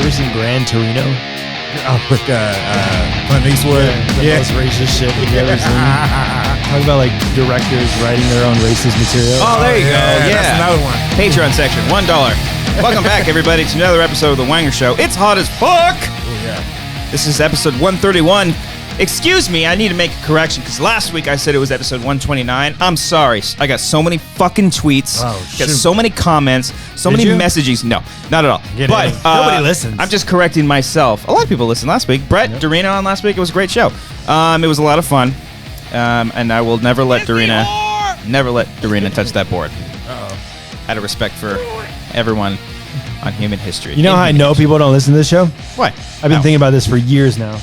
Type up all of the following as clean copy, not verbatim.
you ever seen Gran Torino? With Clint Eastwood. The most racist shit you've ever seen. Talk about like directors writing their own racist material. Oh, there you go. Yeah. That's another one. Patreon section, $1. Welcome back, everybody, to another episode of The Wanger Show. It's hot as fuck. Oh, yeah. This is episode 131. Excuse me, I need to make a correction because last week I said it was episode 129. I'm sorry. I got so many fucking tweets. Got so many comments. So many messages. No, not at all. But nobody listens. I'm just correcting myself. A lot of people listened last week. Brett, Dorina on last week. It was a great show. It was a lot of fun. And I will never let Dorina touch that board. Out of respect for everyone on human history. You know how I know people don't listen to this show? What? I've been thinking about this for years now.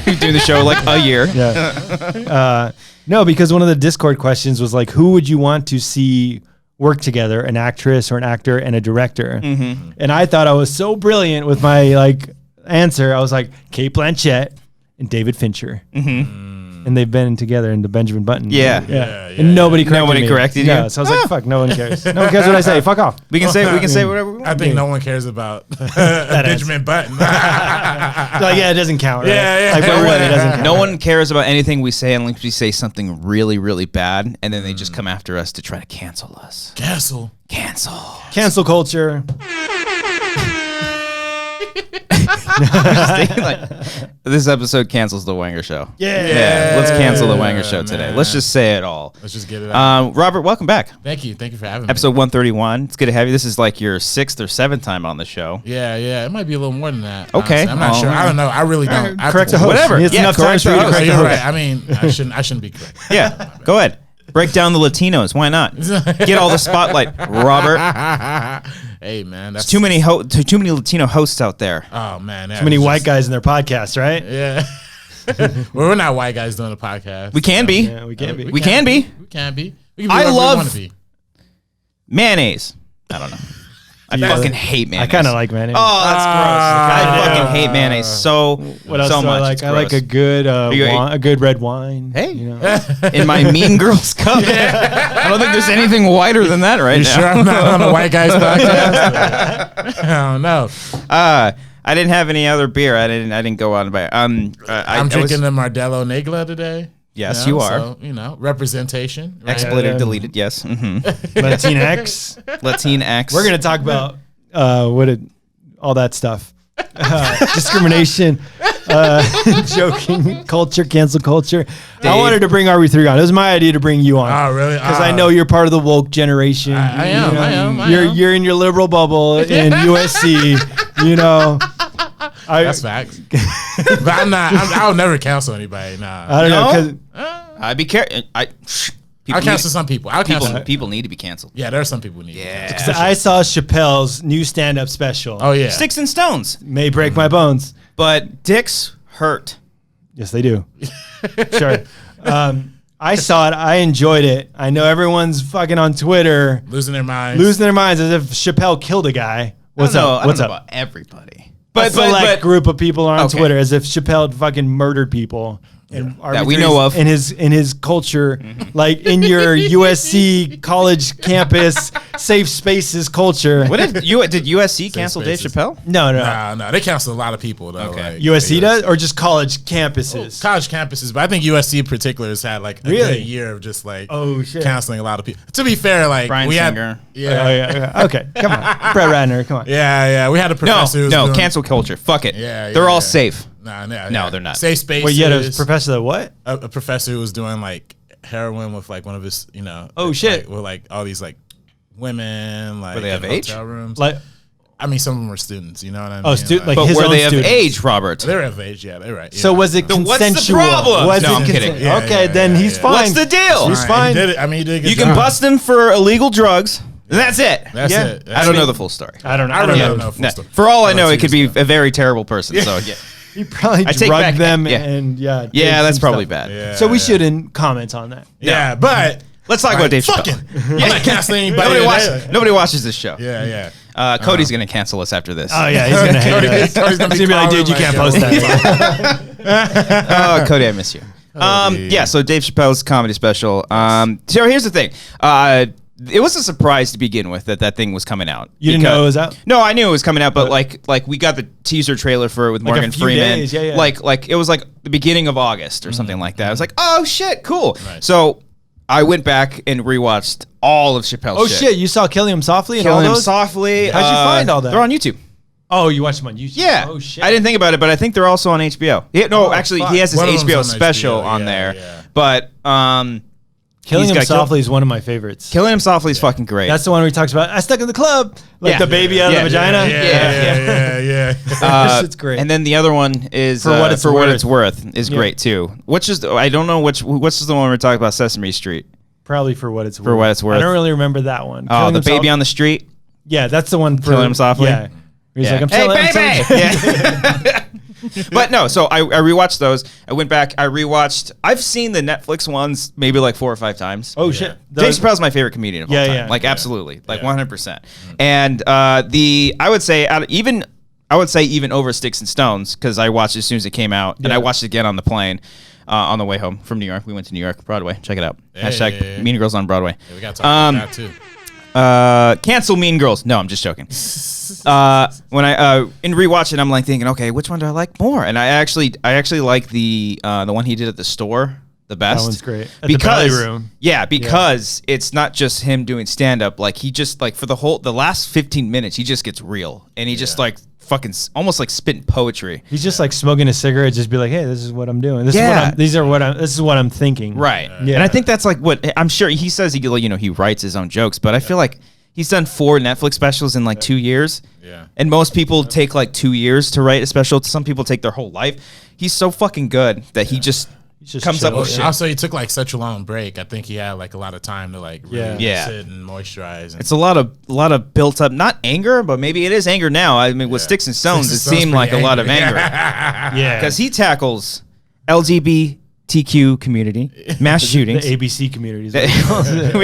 You've doing the show like a year. Yeah. No, because one of the Discord questions was like, who would you want to see work together, an actress or an actor and a director? Mm-hmm. And I thought I was so brilliant with my answer. I was like, Cate Blanchett and David Fincher. Mm-hmm. And they've been together in the Benjamin Button. Yeah. And nobody corrected me. you. Yeah, so I was like, fuck, no one cares. No one cares what I say. Fuck off. We can say whatever we want. I think no one cares about Benjamin Button. Like, yeah, it doesn't count, right? Yeah. Like, it doesn't count. No one cares about anything we say unless we say something really, really bad, and then they just come after us to try to cancel us. Cancel culture. This episode cancels the Wanger Show. Yeah. Let's cancel the Wanger Show today. Let's just say it all. Let's just get it out. Robert, welcome back. Thank you for having me. Episode 131. It's good to have you. This is like your 6th or 7th time on the show. Yeah. It might be a little more than that. Okay. Honestly. I'm not sure. I don't know. I really don't. Correct the host. Whatever. It's enough time for you to correct the You're host. right. I mean, I shouldn't be correct. Yeah. Go ahead. Break down the Latinos. Why not? Get all the spotlight, Robert. Hey, man. There's too many Latino hosts out there. Oh, man. Too many white guys in their podcasts, right? Yeah. Well, we're not white guys doing a podcast. We can be. Yeah, we can be. We can be. We can be. I love be. Mayonnaise. I don't know. I fucking hate mayonnaise. I kind of like mayonnaise. Oh, that's gross. I fucking hate mayonnaise so much. I like a good a good red wine. Hey, you know? In my Mean Girls cup. I don't think there's anything whiter than that right you now. Sure, I'm not on a white guy's podcast. I don't know. I didn't have any other beer. I didn't go out and buy it. I'm drinking the Modelo Negra today. Yes, you are. So, representation. Right? Expletive deleted, yes. Mm-hmm. Latinx. We're going to talk about all that stuff. Discrimination, joking, culture, cancel culture. Dave. I wanted to bring RB3 on. It was my idea to bring you on. Oh, really? Because I know you're part of the woke generation. I am. You're in your liberal bubble in USC, you know. That's facts. But I'm not. I'll never cancel anybody. Nah. I don't know. I'd be careful. I'll cancel some people. People need to be canceled. Yeah, there are some people who need. Yeah. Because I saw Chappelle's new stand-up special. Oh yeah. Sticks and stones may break my bones, but dicks hurt. Yes, they do. Sure. I saw it. I enjoyed it. I know everyone's fucking on Twitter losing their minds as if Chappelle killed a guy. What's up? I don't know about everybody. But select group of people are on Twitter as if Chappelle fucking murdered people. And that we know of in his culture, like in your USC college campus safe spaces culture. What did USC cancel Dave Chappelle? No, they canceled a lot of people though. Okay. USC does, or just college campuses? College campuses, but I think USC in particular has had like a good year of just like canceling a lot of people. To be fair, like Brian Singer. Okay, come on, Brett Ratner, come on. Yeah, we had a professor. No, cancel culture. Fuck it. They're all safe. No, they're not. Safe spaces. Wait, you had a professor that what? A professor who was doing like heroin with like one of his, Oh shit! Like, with like all these like women, like were they of age? Hotel rooms. Like, I mean, some of them were students. You know what I mean? Oh, like his were own they students. of age, Robert? They're of age. Yeah, they're right. So was it consensual? What's the problem? No, I'm kidding. Okay, then he's fine. What's the deal? He's fine. He did it. He did a good You job. can bust him for illegal drugs. That's it. That's it. I don't know the full story. I don't know. I don't know the full story. For all I know, it could be a very terrible person. So yeah. He probably drugged them and yeah, that's probably bad. Yeah, so we shouldn't comment on that. Yeah, but let's talk about Dave Chappelle. I'm not canceling anybody. Nobody watches this show. Yeah. Cody's gonna cancel us after this. Oh yeah, he's gonna hate it. He's gonna be like, dude, you can't post that. Oh, Cody, I miss you. Yeah, so Dave Chappelle's comedy special. So here's the thing. it was a surprise to begin with that thing was coming out. You didn't know it was out? No, I knew it was coming out, but like we got the teaser trailer for it with Morgan Freeman. Days, yeah. Like it was like the beginning of August or something like that. I was like, oh shit, cool. Right. So I went back and rewatched all of Chappelle's shit. Oh shit, you saw Killing Him Softly and all Killing Him those? Softly. How'd you find all that? They're on YouTube. Oh, you watched them on YouTube? Yeah. Oh shit. I didn't think about it, but I think they're also on HBO. Actually, he has his HBO special on there. Yeah. But Killing Him Softly is one of my favorites. Killing Him Softly is fucking great. That's the one where he talks about I stuck in the club, like the baby out of the vagina. Yeah. It's great. And then the other one is For What It's Worth is great too. Which is I don't know which is the one we're talking about, Sesame Street. Probably For What It's Worth. For What It's Worth. I don't really remember that one. Oh, the baby on the street. Yeah, that's the one. Killing Him Softly. Yeah. He's like, hey, baby! Yeah. But no, so I rewatched those. I went back. I've seen the Netflix ones maybe like 4 or 5 times. Oh, shit. Dave Chappelle's my favorite comedian of all time. Yeah. Like, absolutely. Like, 100%. And I would say even over Sticks and Stones, because I watched it as soon as it came out. And I watched it again on the plane on the way home from New York. We went to New York, Broadway. Check it out. # Mean Girls on Broadway. Yeah, we got to talk about that, too. Cancel Mean Girls. No, I'm just joking. When I in rewatching, I'm like thinking, okay, which one do I like more? And I actually like the one he did at the store the best. That one's great. At because the Belly Room. Yeah, because it's not just him doing stand up. Like he just like for the last 15 minutes, he just gets real and he just like fucking almost like spitting poetry. He's just like smoking a cigarette, just be like, hey, this is what I'm doing. This is what I'm thinking. Right. And I think that's like what I'm sure he says he writes his own jokes, but I feel like he's done 4 Netflix specials in like 2 years. Yeah. And most people take like 2 years to write a special. Some people take their whole life. He's so fucking good that he just comes up with shit. Also, he took like such a long break. I think he had like a lot of time to like really sit and moisturise. And it's a lot of built up, not anger, but maybe it is anger now. I mean, with Sticks and Stones, it seemed like a lot of anger. Yeah. Because he tackles LGBTQ community, mass shootings. The ABC communities. Alphabet.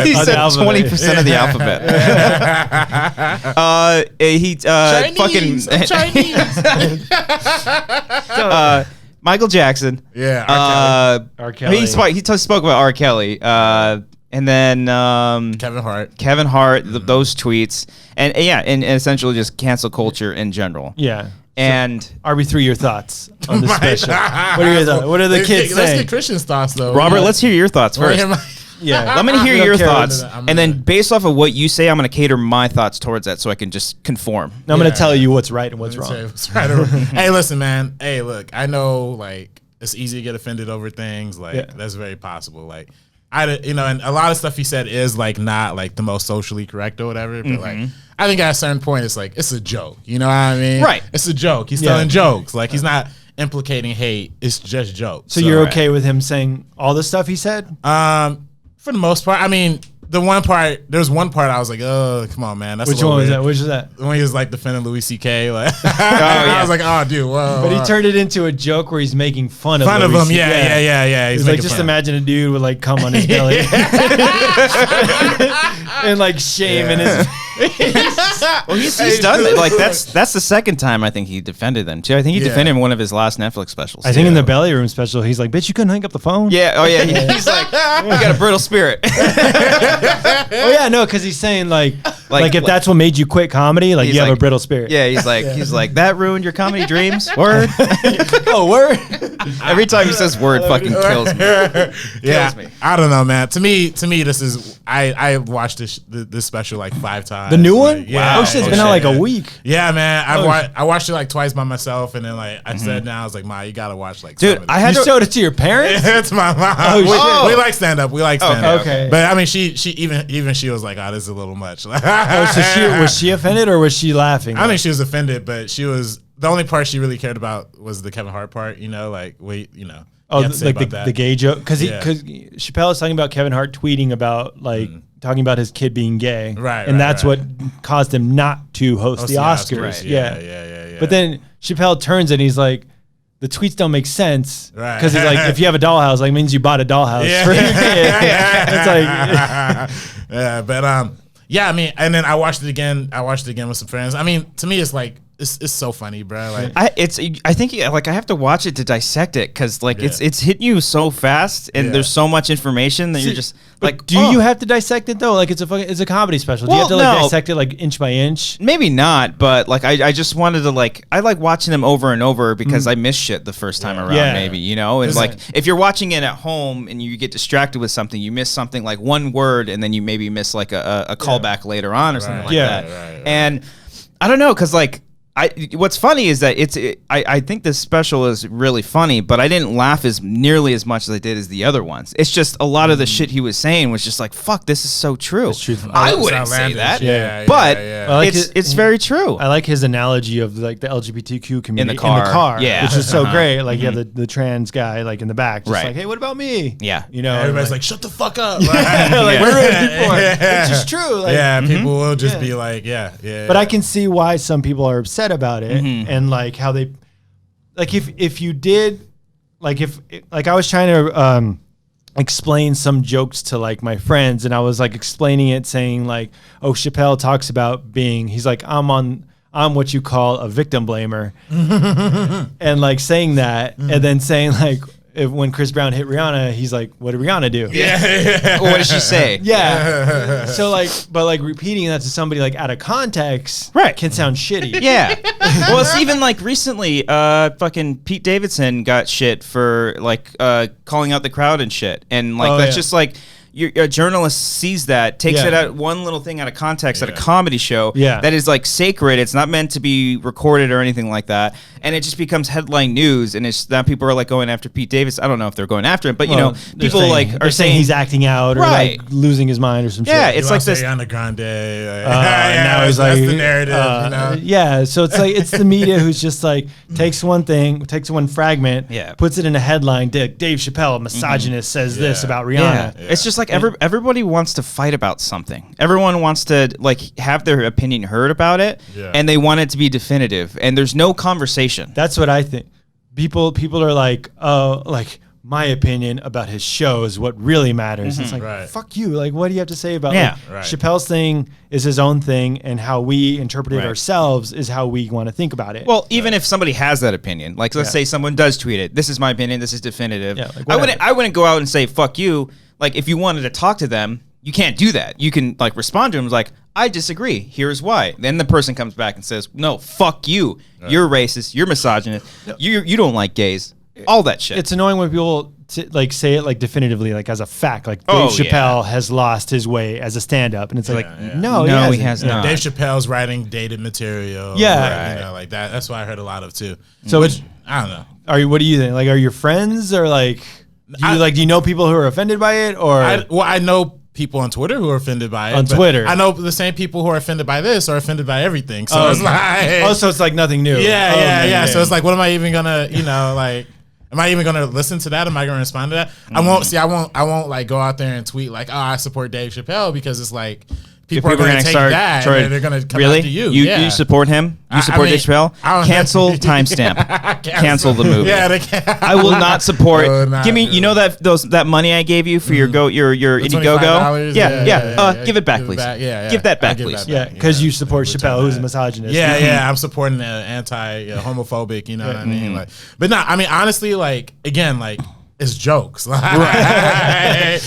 He said 20% of the alphabet. Chinese. Michael Jackson. Yeah. R. Kelly. He spoke about R. Kelly. And then Kevin Hart. Those tweets. And and essentially just cancel culture in general. Yeah. And RB3, your thoughts on this special? What are your thoughts? What are the kids saying? Let's get Christian's thoughts, though. Robert, let's hear your thoughts first. Let me hear your thoughts, and then based off of what you say, I'm going to cater my thoughts towards that so I can just conform. Now I'm going to tell you what's right and what's wrong. Hey, listen, man. Hey, look, I know like it's easy to get offended over things. Like that's very possible. Like and a lot of stuff he said is like not like the most socially correct or whatever. But like I think at a certain point, it's like it's a joke. You know what I mean? Right. It's a joke. He's telling jokes. Like he's not implicating hate. It's just jokes. So you're okay with him saying all the stuff he said? For the most part, I mean, there was one part I was like, oh, come on, man. That's Which one was that? Which is that? When he was like defending Louis C.K. Like, I was like, oh, dude, whoa. But he turned it into a joke where he's making fun of him. C.K. Yeah. He's like, just imagine a dude with like cum on his belly and like shame in his. Well, he's done it. Like that's the second time I think he defended them too. I think he defended him in one of his last Netflix specials. I think in the Belly Room special, he's like, "Bitch, you couldn't hang up the phone." Yeah. Oh yeah. He's like, "You got a brittle spirit." Oh yeah, no, because he's saying like if that's what made you quit comedy, like you have a brittle spirit. Yeah. He's like that ruined your comedy dreams. Word. Oh, word. Every time he says word, fucking kills me. Kills me. I don't know, man. To me, this is I watched this special like 5 times. The new one? Yeah. Oh shit, it's been out like a week. Yeah, man. I watched it like twice by myself, and then like I said, now I was like, Ma, you gotta watch like. Dude, you showed it to your parents? Yeah, to my mom. Oh, we like stand up. Okay. But I mean, she even she was like, oh, this is a little much. So was she offended or was she laughing? I think she was offended, but she was the only part she really cared about was the Kevin Hart part. You know, like Oh, like the gay joke, because Chappelle is talking about Kevin Hart tweeting about like talking about his kid being gay, and that's what caused him not to host the Oscars. Right. Yeah. But then Chappelle turns and he's like, the tweets don't make sense because he's like, if you have a dollhouse, like means you bought a dollhouse for your kid. It's like, I mean, and then I watched it again with some friends. I mean, to me, it's like it's so funny, bro. Like I think like I have to watch it to dissect it because like it's hitting you so fast and there's so much information that you're just like. Do you have to dissect it though? Like it's a comedy special. Do you have to like dissect it like inch by inch? Maybe not, but like I just wanted to like I like watching them over and over because I missed shit the first time around. Maybe and like if you're watching it at home and you get distracted with something, you miss something like one word and then you maybe miss like a callback later on or something like that. And I don't know because like. What's funny is that I think this special is really funny, but I didn't laugh as nearly as much as I did as the other ones. It's just a lot of the shit he was saying was just like, fuck, this is so true. I wouldn't say that, but it's very true. I like his analogy of like the LGBTQ community in the car, which is so great. Like you have the trans guy like in the back, just like, hey, what about me? Yeah, everybody's like, shut the fuck up. Like we're ready for it. It's just true. Like, people will just be like, But I can see why some people are upset about it and like how they like if you did like if like I was trying to explain some jokes to like my friends and I was like explaining it saying like, oh, Chappelle talks about being he's like I'm what you call a victim blamer and like saying that and then saying like when Chris Brown hit Rihanna, he's like, what did Rihanna do? What did she say? So like, but like repeating that to somebody like out of context can sound shitty. Well, it's even like recently, fucking Pete Davidson got shit for like calling out the crowd and shit. And like, that's just like, a journalist sees that, takes it out one little thing out of context at a comedy show that is like sacred. It's not meant to be recorded or anything like that, and it just becomes headline news. And it's now people are like going after Pete Davis. I don't know if they're going after him, but people are saying he's acting out or like losing his mind or some shit. Yeah, it's like this Ariana Grande. Now he's like, that's the narrative. Yeah, so it's like it's the media who's just like takes one thing, takes one fragment, puts it in a headline. Dave Chappelle, a misogynist, says this about Rihanna. It's just like everybody wants to fight about something. Everyone wants to like have their opinion heard about it, and they want it to be definitive. And there's no conversation. That's what I think. People are like, oh, like my opinion about his show is what really matters. It's like, fuck you. Like, what do you have to say about Chappelle's thing is his own thing, and how we interpret it ourselves is how we want to think about it. Well, even if somebody has that opinion, like let's say someone does tweet it, this is my opinion, this is definitive. Like, I wouldn't go out and say fuck you. Like, if you wanted to talk to them, you can't do that. You can, like, respond to them like, I disagree. Here's why. Then the person comes back and says, no, fuck you. You're racist. You're misogynist. You don't like gays. All that shit. It's annoying when people like say it like definitively, like as a fact. Like Dave Chappelle has lost his way as a stand-up, and it's no, he has not. Dave Chappelle's writing dated material. Like that. That's what I heard a lot of too. So which I don't know. What do you think? Like, are your friends or like? Do you know people who are offended by it, or? I know people on Twitter who are offended by it. On Twitter, I know the same people who are offended by this are offended by everything. So it's like, so it's like nothing new. Yeah. So it's like, what am I even gonna, like? Am I even gonna listen to that? Am I gonna respond to that? I won't like go out there and tweet like, oh, I support Dave Chappelle, because it's like. People are going to take that and they're going to come after you. You support him? You support Dave Chappelle? Cancel timestamp. Cancel the movie. I will not support. Give me, that money I gave you for your Indiegogo? Give it back, please. Give that back, please. Yeah, because you support Chappelle, who's a misogynist. I'm supporting the anti-homophobic, you know what I mean? Like, but no, I mean, honestly, like, again, like, it's jokes. I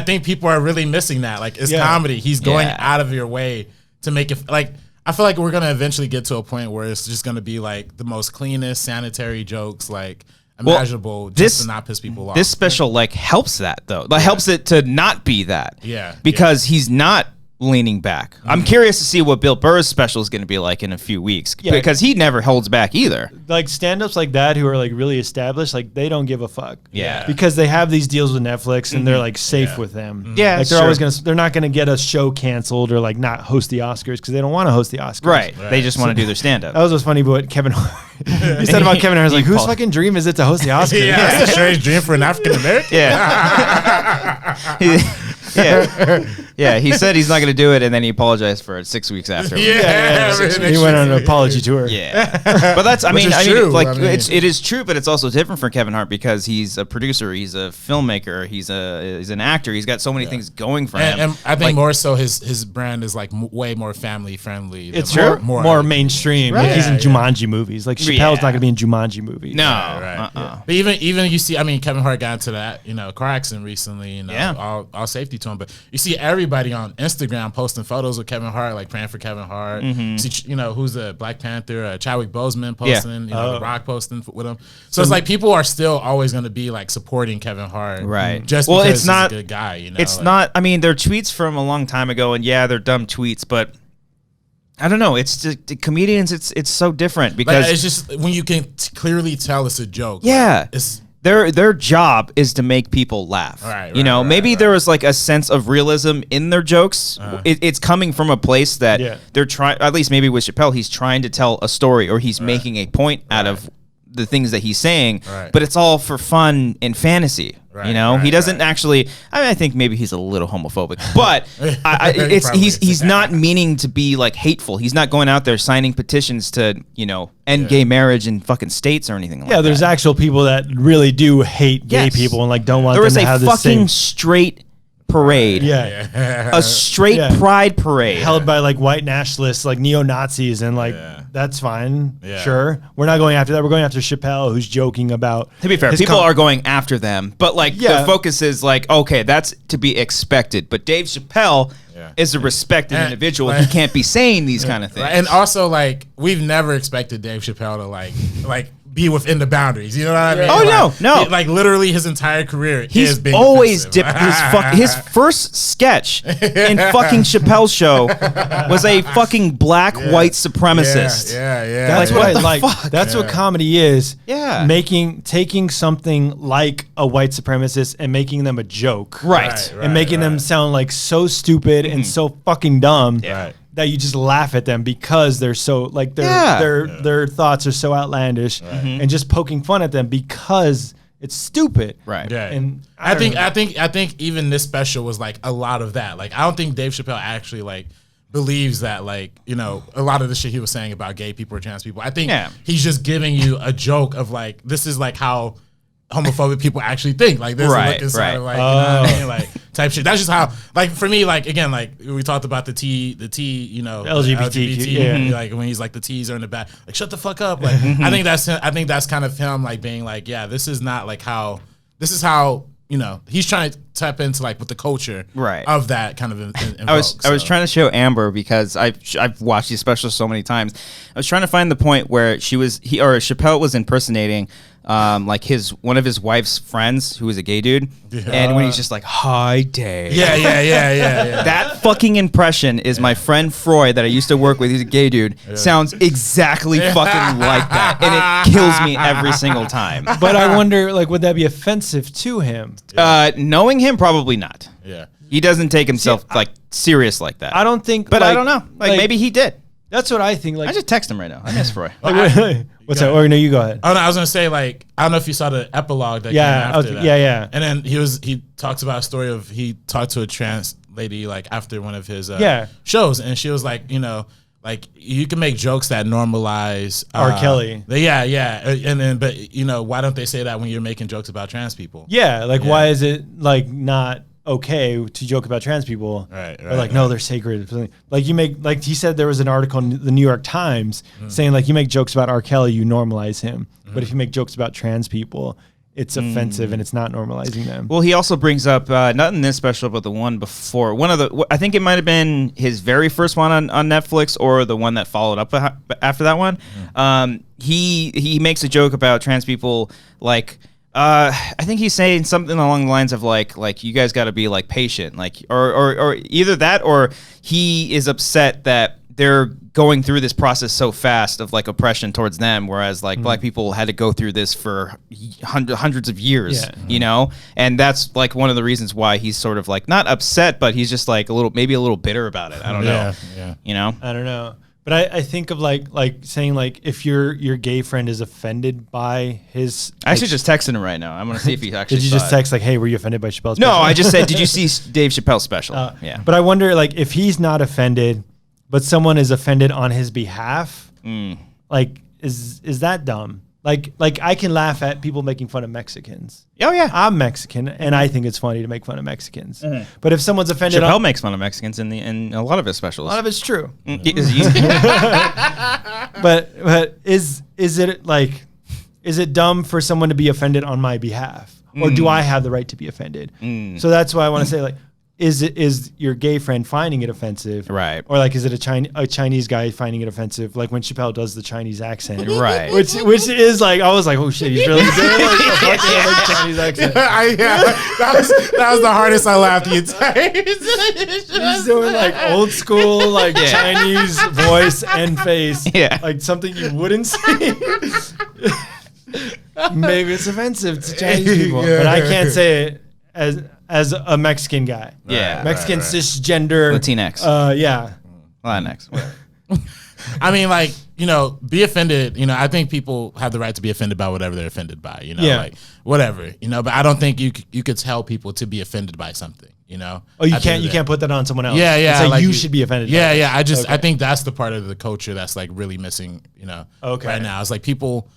think people are really missing that. Like, it's comedy. He's going out of your way to make it like. I feel like we're gonna eventually get to a point where it's just gonna be like the most cleanest, sanitary jokes like imaginable, just to not piss people off. This special like helps that though. Like helps it to not be that. Because he's not leaning back. I'm curious to see what Bill Burr's special is going to be like in a few weeks, because he never holds back either. Like stand-ups like that who are like really established, like they don't give a fuck. Because they have these deals with Netflix and they're like safe with them. Like they're not gonna get a show canceled or like not host the Oscars because they don't want to host the Oscars. Right. They just want to do their stand-up. That was what's funny, but Kevin Hart, he said about Kevin Hart, was like, whose fucking dream is it to host the Oscars? That's a strange dream for an African American. Yeah, he said he's not going to do it, and then he apologized for it 6 weeks after. Yeah. He went on an apology tour. Yeah, but that's I mean, true. like it is true, but it's also different for Kevin Hart because he's a producer, he's a filmmaker, he's an actor. He's got so many things going for him. And I think more so his brand is like way more family friendly. It's more mainstream. Right. Like he's in Jumanji movies. Like Chappelle's not going to be in Jumanji movies. No, right. But even you see, I mean, Kevin Hart got into that car accident recently. All safety to him. But you see everybody on Instagram posting photos of Kevin Hart, like praying for Kevin Hart. See, who's the Black Panther, Chadwick Boseman posting, The Rock posting with him. So it's like people are still always going to be like supporting Kevin Hart, right? Just because he's a good guy, It's not. I mean, they're tweets from a long time ago, and they're dumb tweets, but I don't know. It's just the comedians. It's so different because it's just when you can clearly tell it's a joke. Yeah, it's. Their job is to make people laugh. Right, maybe there was like a sense of realism in their jokes. It's coming from a place that they're trying, at least maybe with Chappelle, he's trying to tell a story or he's making a point out of the things that he's saying, but it's all for fun and fantasy. He doesn't actually. I think maybe he's a little homophobic, but he's not meaning to be like hateful. He's not going out there signing petitions to end gay marriage in fucking states or anything like that. Yeah, there's actual people that really do hate gay people and like don't want them to have the same. There was a fucking straight parade. A straight pride parade held by like white nationalists, like neo-Nazis, and like that's fine. Sure. We're not going after that. We're going after Chappelle, who's joking about. To be fair, people are going after them, but like the focus is like, okay, that's to be expected. But Dave Chappelle is a respected individual. He can't be saying these kind of things. And also, like, we've never expected Dave Chappelle to like be within the boundaries. You know what I mean? Oh, no. Like literally his entire career he's being always dipped his first sketch in fucking Chappelle's show was a fucking black white supremacist. Yeah. That's what I like. Fuck? That's what comedy is. Yeah. Taking something like a white supremacist and making them a joke. Right. And making them sound like so stupid and so fucking dumb. That you just laugh at them because they're so like their thoughts are so outlandish and just poking fun at them because it's stupid. Right. Yeah. And I think even this special was like a lot of that. Like I don't think Dave Chappelle actually like believes that like, a lot of the shit he was saying about gay people or trans people. I think he's just giving you a joke of like this is like how homophobic people actually think. Like there's a look inside of like, you know what I mean? Like type shit. That's just how, like for me, like again, like we talked about the T, LGBT, like when he's like the T's are in the back, like shut the fuck up. Like I think that's kind of him like being like, this is not like how, this is how, he's trying to tap into like with the culture of that kind of I was trying to show Amber because I've watched these specials so many times. I was trying to find the point where Chappelle was impersonating like one of his wife's friends who was a gay dude, and when he's just like, "Hi, Dave." Yeah. That fucking impression is my friend Freud that I used to work with. He's a gay dude. Sounds exactly fucking like that, and it kills me every single time. But I wonder, like, would that be offensive to him? Knowing him, probably not. Yeah. He doesn't take himself like serious like that. I don't think, but I don't know. Like maybe he did. That's what I think. Like, I just text him right now. I miss Freud. What's that? Or no, you go ahead. Oh no, I was gonna say like I don't know if you saw the epilogue that came after that. Yeah. And then he talks about a story of he talked to a trans lady like after one of his shows, and she was like, like you can make jokes that normalize R. Kelly. And then but why don't they say that when you're making jokes about trans people? Yeah, like why is it like not okay to joke about trans people? Right. Or like, no, they're sacred. Like you make, like he said, there was an article in the New York Times saying like you make jokes about R. Kelly, you normalize him. But if you make jokes about trans people, it's offensive and it's not normalizing them. Well, he also brings up, not in this special, but the one before. I think it might have been his very first one on Netflix or the one that followed up after that one. He makes a joke about trans people like, I think he's saying something along the lines of like you guys got to be like patient, like or either that or he is upset that they're going through this process so fast of like oppression towards them, whereas like black people had to go through this for hundreds of years, and that's like one of the reasons why he's sort of like not upset, but he's just like maybe a little bitter about it. I don't know. Yeah. I don't know. But I think of like saying like if your gay friend is offended by his. I actually just texted him right now. I'm gonna see if he actually. Did you just text like, hey, were you offended by Chappelle's? No, special? I just said, did you see Dave Chappelle's special? Yeah. But I wonder like if he's not offended, but someone is offended on his behalf. Like is that dumb? Like I can laugh at people making fun of Mexicans. Oh yeah, I'm Mexican, and I think it's funny to make fun of Mexicans. But if someone's offended, Chappelle makes fun of Mexicans in a lot of his specials. A lot of it's true. Mm. But is it dumb for someone to be offended on my behalf, or do I have the right to be offended? So that's why I want to say like. Is your gay friend finding it offensive? Right. Or like, is it a Chinese guy finding it offensive? Like when Chappelle does the Chinese accent. Right. Which is like, I was like, oh shit, he's really doing like a fucking Chinese accent. That was the hardest I laughed the entire. He's doing like old school, like Chinese voice and face. Yeah. Like something you wouldn't see. Maybe it's offensive to Chinese people, but I can't say it as a Mexican guy. Yeah. Mexican cisgender. Latinx. Yeah. Latinx. I mean, like, you know, be offended. You know, I think people have the right to be offended by whatever they're offended by, you know, like whatever, you know, but I don't think you could tell people to be offended by something, you know? Oh, you can't put that on someone else. Yeah. It's like you should be offended. Yeah. Yeah. I think that's the part of the culture that's like really missing, you know, right now. It's like people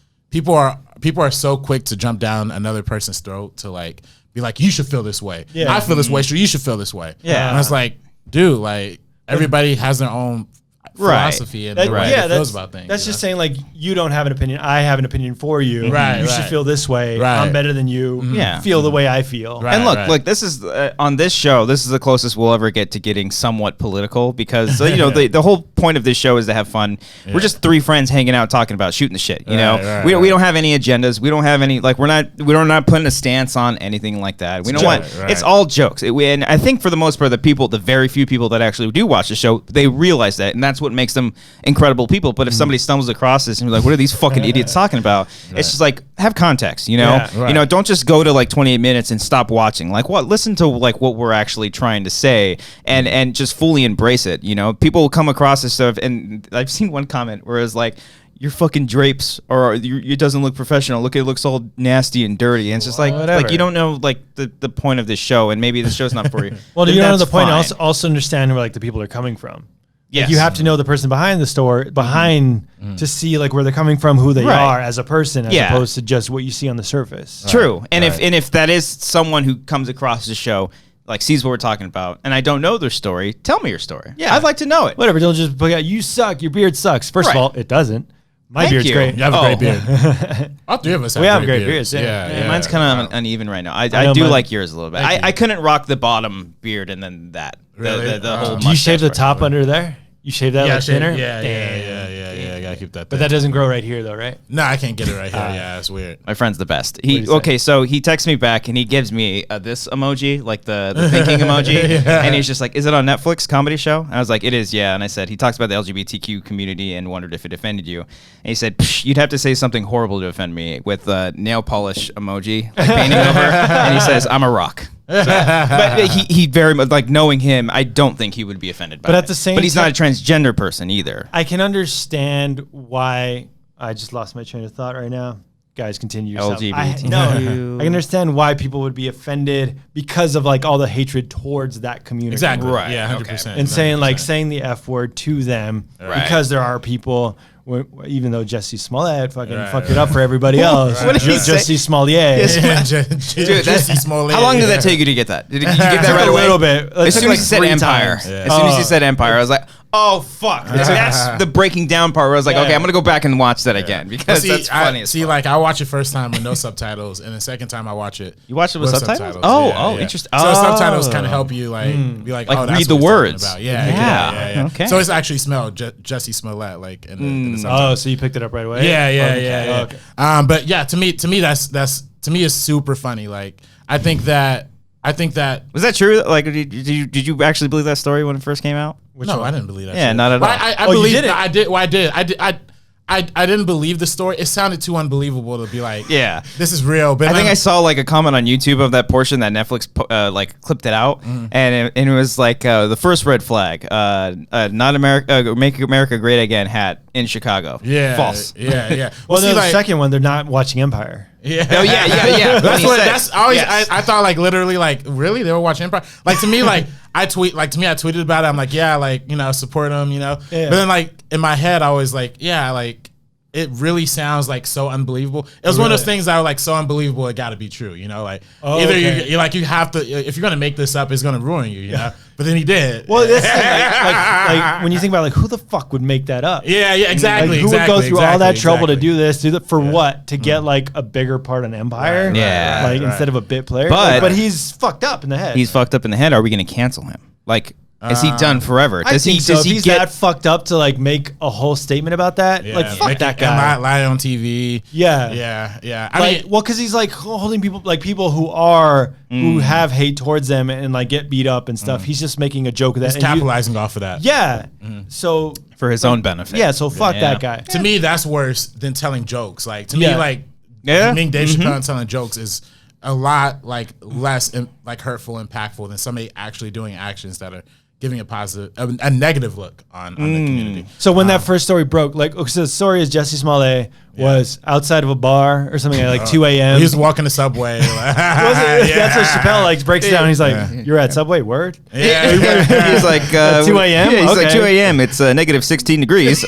are so quick to jump down another person's throat to like, be like, you should feel this way. Yeah. I feel this way, so you should feel this way. Yeah. And I was like, dude, like everybody has their own philosophy and the way it feels about things. That's just saying like you don't have an opinion. I have an opinion for you. Right. You should feel this way. Right. I'm better than you. Yeah. Feel the way I feel. Right, and look, this is on this show. This is the closest we'll ever get to getting somewhat political because you know the whole point of this show is to have fun. We're just three friends hanging out talking about shooting the shit. You know, we don't have any agendas. We don't have any like we're not putting a stance on anything like that. We don't want. It's all jokes. And I think for the most part, the very few people that actually do watch the show, they realize that, and that's what makes them incredible people. But if somebody stumbles across this and you're like, what are these fucking idiots talking about? It's just like, have context, you know? You know, don't just go to like 28 minutes and stop watching. Like listen to like what we're actually trying to say and just fully embrace it. You know, people will come across this stuff, and I've seen one comment where it's like, your fucking drapes or it doesn't look professional. Look, it looks all nasty and dirty. And it's just like you don't know like the point of this show, and maybe the show's not for you. Well, you don't know the point. Also understand where like the people are coming from. Yes. Like you have to know the person behind the store, to see like where they're coming from, who they are as a person, as opposed to just what you see on the surface. True. And if that is someone who comes across the show, like sees what we're talking about, and I don't know their story, tell me your story. Yeah, I'd like to know it. Whatever. Don't just put out, you suck. Your beard sucks. First of all, it doesn't. My beard's great. You have a great beard. All three of us have great beards. Yeah, mine's kind of uneven right now. I do like yours a little bit. I couldn't rock the bottom beard and then that. Really? The whole do you shave the top under there? You shave that like thinner? Yeah. I gotta keep that. But that doesn't grow right here though, right? No, I can't get it right here. Yeah, it's weird. My friend's the best. So he texts me back and he gives me this emoji, like the thinking emoji, and he's just like, "Is it on Netflix comedy show?" And I was like, "It is, yeah." And I said, he talks about the LGBTQ community and wondered if it offended you. And he said, "You'd have to say something horrible to offend me," with nail polish emoji like painting over, and he says, "I'm a rock." So, but he very much, like, knowing him, I don't think he would be offended by it. But at the same time, he's not a transgender person either. I can understand why. I just lost my train of thought right now. Guys, continue yourself. LGBT. I can understand why people would be offended because of like all the hatred towards that community. Exactly. Right. Yeah, 100%. And saying the F word to them because there are people. Even though Jesse Smollett fucking fucked it up for everybody else. Jesse Smollett. Dude, how long did that take you to get that? Did you get that right away? A little bit. As soon as he said Empire. As soon as he said Empire, I was like, oh, fuck. That's the breaking down part where I was like, okay, I'm going to go back and watch that again because that's funny as fuck. Like, I watch it first time with no subtitles, and the second time I watch it. You watch it with subtitles? Oh, interesting. So subtitles kind of help you, like, be like, oh, that's read the words. Yeah. Okay. So it's actually smelled Jesse Smollett, like, in the subtitles. So you picked it up right away? Yeah. Okay. But yeah, to me, that's is super funny. Like, I think that was that true? Like, did you actually believe that story when it first came out? No, I didn't believe that. Yeah, not at all. I believe it. I did. Well, I didn't believe the story. It sounded too unbelievable to be like, this is real. But I think I saw like a comment on YouTube of that portion that Netflix like clipped it out, and it was like the first red flag, not America, make America great again hat in Chicago. Yeah, false. Yeah. Well, the second one, they're not watching Empire. Yeah. Oh yeah. That's always. Yes. I thought like literally like really they were watching Empire. Like to me like I tweeted about it. I'm like support them. But then like in my head I was like like it really sounds like so unbelievable. It was one of those things that were like so unbelievable it got to be true. Either you like you have to if you're gonna make this up it's gonna ruin you. You know. But then he did. Well, this thing, like when you think about like who the fuck would make that up? Yeah, exactly. Like, who would go through all that trouble to do this? For what? To get like a bigger part on Empire? Right, instead of a bit player. But he's fucked up in the head. He's fucked up in the head. Are we gonna cancel him? Like, is he done forever? Does he get that fucked up to like make a whole statement about that? Like, fuck that guy. And lie on TV. Yeah. I mean, because he's like holding people who have hate towards them and like get beat up and stuff. He's just making a joke of that. He's capitalizing off of that. Yeah. So for his own benefit. Yeah. So fuck that guy. To me, that's worse than telling jokes. Like to me, like being Dave Chappelle and telling jokes is a lot like less like hurtful, impactful than somebody actually doing actions that are giving a positive, a negative look on the community. So when that first story broke, like, so the story is Jussie Smollett was outside of a bar or something at like 2 a.m. He was walking the subway. That's what Chappelle breaks down. He's like, "You're at Subway, word." Yeah. He's like 2 a.m. Yeah, he's like 2 a.m. It's negative 16 degrees.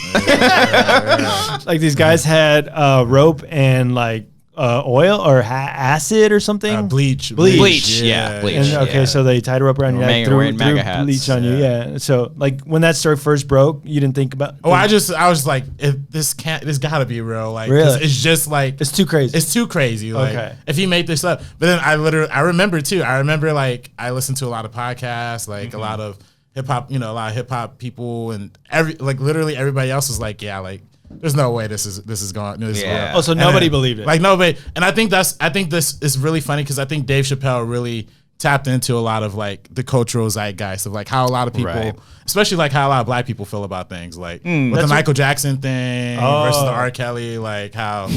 Like these guys had rope and like oil or acid or something. Bleach. Yeah, bleach. And, so they tied a rope around your neck, threw bleach on you. Yeah. So like when that story first broke, you didn't think about. I was like, this gotta be real. Like, really? It's just like it's too crazy. It's too crazy. Like, if he made this up, but then I remember like I listened to a lot of podcasts, like a lot of hip hop, a lot of hip hop people, and literally everybody else was like, there's no way this is going. Oh, so nobody believed it. Like nobody, and I think this is really funny because I think Dave Chappelle really tapped into a lot of like the cultural zeitgeist of like how a lot of people, especially like how a lot of black people feel about things, like with the Michael Jackson thing versus the R. Kelly, like how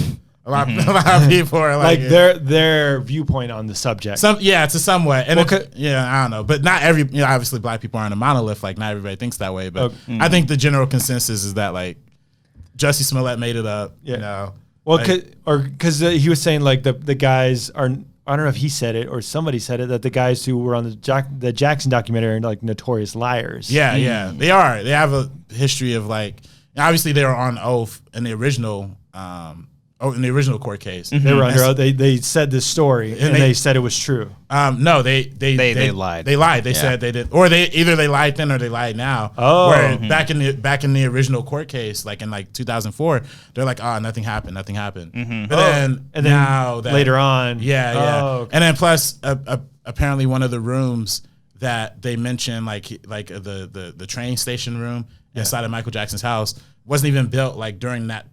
a lot of people are like their viewpoint on the subject. To some way, and I don't know, but not every obviously black people aren't a monolith. Like not everybody thinks that way, but I think the general consensus is that like Jussie Smollett made it up. Well, because he was saying like the guys are. I don't know if he said it or somebody said it that the guys who were on the Jackson documentary are like notorious liars. Yeah, they are. They have a history of like obviously they were on oath in the original court case. They were under oath. They said this story and they said it was true. No, they lied. They lied. They said they did, or they lied then or they lied now. Oh, where back in the original court case, like in like 2004, they're like, nothing happened. But then now that later on, okay. And then plus apparently one of the rooms that they mentioned, like the train station room inside of Michael Jackson's house, wasn't even built like during the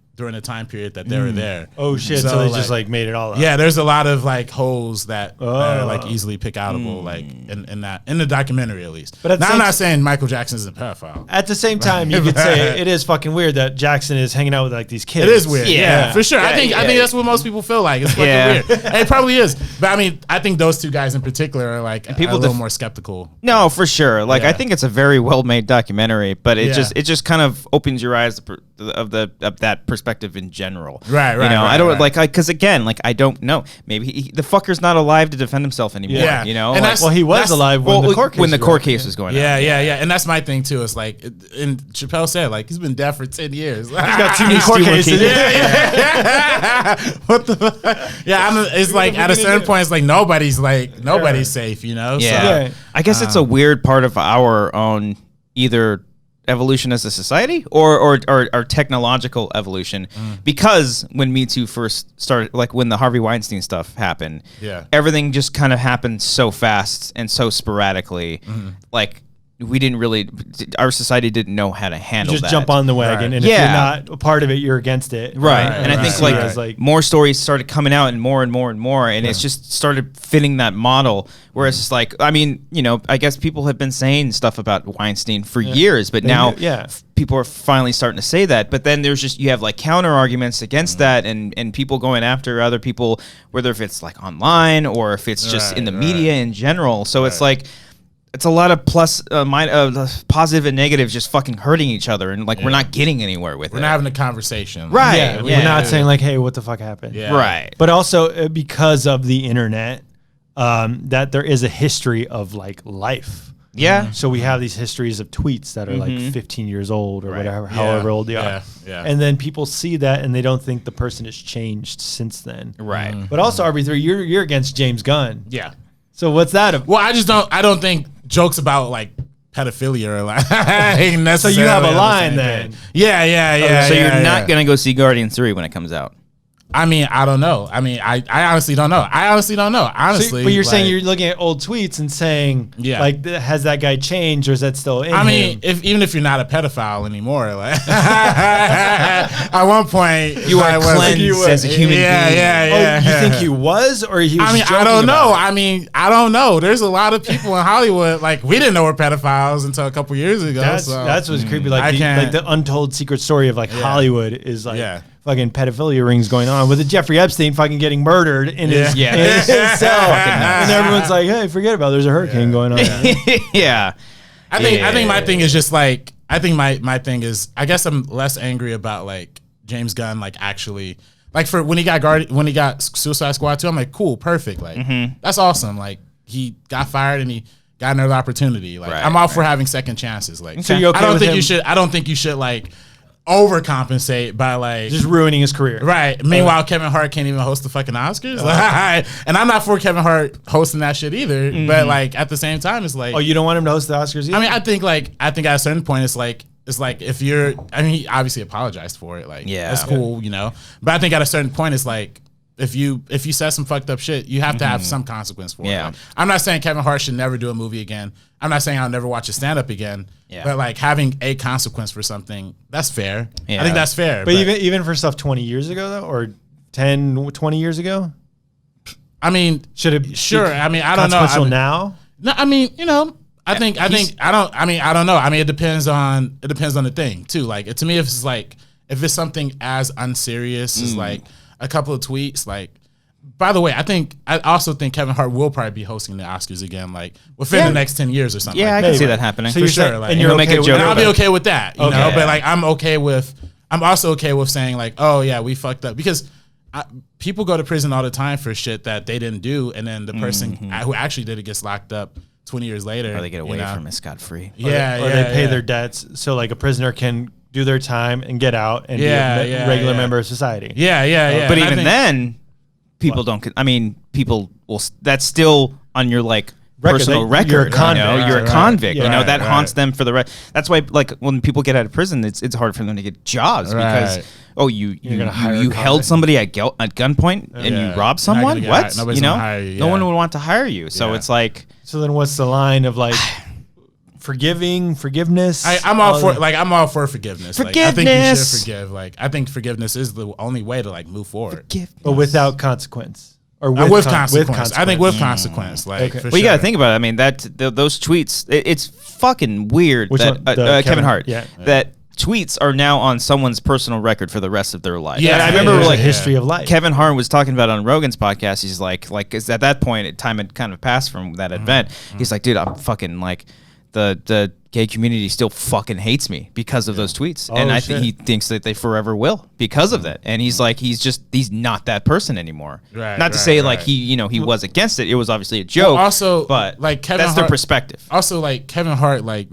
time period that they were there. Oh shit! So they just like made it all up. Yeah, there's a lot of like holes that are like easily pick outable, like in the documentary at least. But I'm not saying Michael Jackson isn't a pedophile. At the same time, you could say it is fucking weird that Jackson is hanging out with like these kids. It is weird, yeah, for sure. I think that's what most people feel like. It's fucking weird. And it probably is, but I mean, I think those two guys in particular are like a little more skeptical. No, for sure. Like I think it's a very well made documentary, but it just kind of opens your eyes of that perspective in general, right? I don't because again, like I don't know. Maybe the fucker's not alive to defend himself anymore. Yeah, and he was alive when the court case was going on. Yeah, and that's my thing too. It's like, and Chappelle said like he's been dead for 10 years. He's got 2 new court cases. What the fuck? It's like at a certain point, it's like nobody's safe. Yeah. So, I guess it's a weird part of our own either evolution as a society or technological evolution, because when Me Too first started, like when the Harvey Weinstein stuff happened, everything just kind of happened so fast and so sporadically. Like we didn't really, our society didn't know how to handle just that. jump on the wagon, and if you're not a part of it, you're against it. Right. And I think like more stories started coming out and more and more and more, and it's just started fitting that model where it's just like, I mean, you know, I guess people have been saying stuff about Weinstein for years, but now people are finally starting to say that. But then there's just, you have like counter arguments against that, and people going after other people, whether if it's like online or if it's just in the media in general. So it's like, it's a lot of positive and negative just fucking hurting each other, and like we're not getting anywhere with it. We're not having a conversation. Right. We're not saying like, hey, what the fuck happened? Yeah. Right. But also because of the internet, that there is a history of like life. Yeah. So we have these histories of tweets that are like 15 years old or whatever, however old they are. Yeah. And then people see that and they don't think the person has changed since then. Right. But also, RB3, you're against James Gunn. Yeah. So what's that? Well, I don't think jokes about like pedophilia are like necessarily. So you have a line then. Yeah. So you're not going to go see Guardian 3 when it comes out? I mean, I don't know. I mean, I honestly don't know. Honestly. But you're saying you're looking at old tweets and saying, like, has that guy changed or is that still in him? I mean, even if you're not a pedophile anymore, like at one point you are cleansed as a human being. Yeah. You think he was, or he was? I mean, I don't know. I don't know. There's a lot of people in Hollywood, like we didn't know we're pedophiles until a couple years ago. That's what's creepy. Like the untold secret story of like Hollywood is like. Fucking pedophilia rings going on with Jeffrey Epstein fucking getting murdered in his cell, and everyone's like, "Hey, forget about it. There's a hurricane going on." Yeah, I think my thing is just like I think my thing is I guess I'm less angry about like James Gunn like actually like for when he got Suicide Squad 2, I'm like, cool, perfect, like that's awesome. Like he got fired and he got another opportunity. Like I'm all for having second chances. Like so you're okay I don't with think him? you should. I don't think you should like overcompensate by like just ruining his career. Right. Meanwhile, Kevin Hart can't even host the fucking Oscars. And I'm not for Kevin Hart hosting that shit either. But like at the same time, it's like, oh, you don't want him to host the Oscars either? I mean, I think at a certain point, it's like if you're, I mean, he obviously apologized for it. Like, that's cool, you know. But I think at a certain point, it's like, if you said some fucked up shit, you have to have some consequence for it. Like, I'm not saying Kevin Hart should never do a movie again. I'm not saying I'll never watch a stand-up again. But like having a consequence for something, that's fair. I think that's fair. But even for stuff 20 years ago though, or 10, 20 years ago? I mean, should it sure. I mean, I don't know. Consequential now? No, I mean, you know, I don't know. I mean, it depends on the thing too. Like to me, if it's something as unserious as like a couple of tweets, like, by the way, I also think Kevin Hart will probably be hosting the Oscars again, like within the next 10 years or something. Yeah, like I can see that happening. So for sure. Like, and you'll make a joke. And I'll be okay with that, you know. But like, I'm also okay with saying like, oh yeah, we fucked up, because people go to prison all the time for shit that they didn't do, and then the person who actually did it gets locked up 20 years later, or they get away from it scot-free. Or they pay their debts, so like a prisoner can do their time and get out and be a regular member of society. But even then, people don't. I mean, people will. That's still on your like personal record. You're a convict. You know? You're a convict. Yeah. You know that haunts them for the rest. That's why, like, when people get out of prison, it's hard for them to get jobs because you held somebody at gunpoint and you robbed someone. What? Nobody's gonna hire you. No one would want to hire you. So it's like. So then, what's the line of like? Forgiveness. I'm all for forgiveness. Forgiveness. Like, I think you should forgive. Like, I think forgiveness is the only way to like move forward. But without consequence, or with consequence. I think with consequence. Like, okay. Well, you got to think about it. I mean, those tweets. It's fucking weird that Kevin Hart. That tweets are now on someone's personal record for the rest of their life. Yeah, and I remember like history of life. Kevin Hart was talking about on Rogan's podcast. He's like, is at that point time had kind of passed from that event. He's like, dude, I'm fucking like. The gay community still fucking hates me because of those tweets, and I think he thinks that they forever will because of that. And he's like, he's not that person anymore. Not to say like he was against it. It was obviously a joke. Well, also, but like Kevin that's Hart, their perspective. Also, like Kevin Hart, like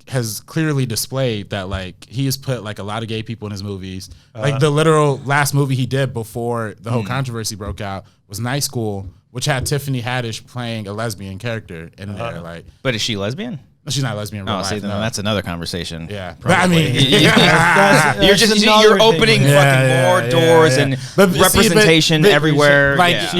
has clearly displayed that like he has put like a lot of gay people in his movies. Like the literal last movie he did before the whole controversy broke out was Night School, which had Tiffany Haddish playing a lesbian character in there. Like, but is she lesbian? She's not lesbian in real life. No, that's another conversation. Yeah, but I mean, you're opening fucking more doors and representation everywhere. Like,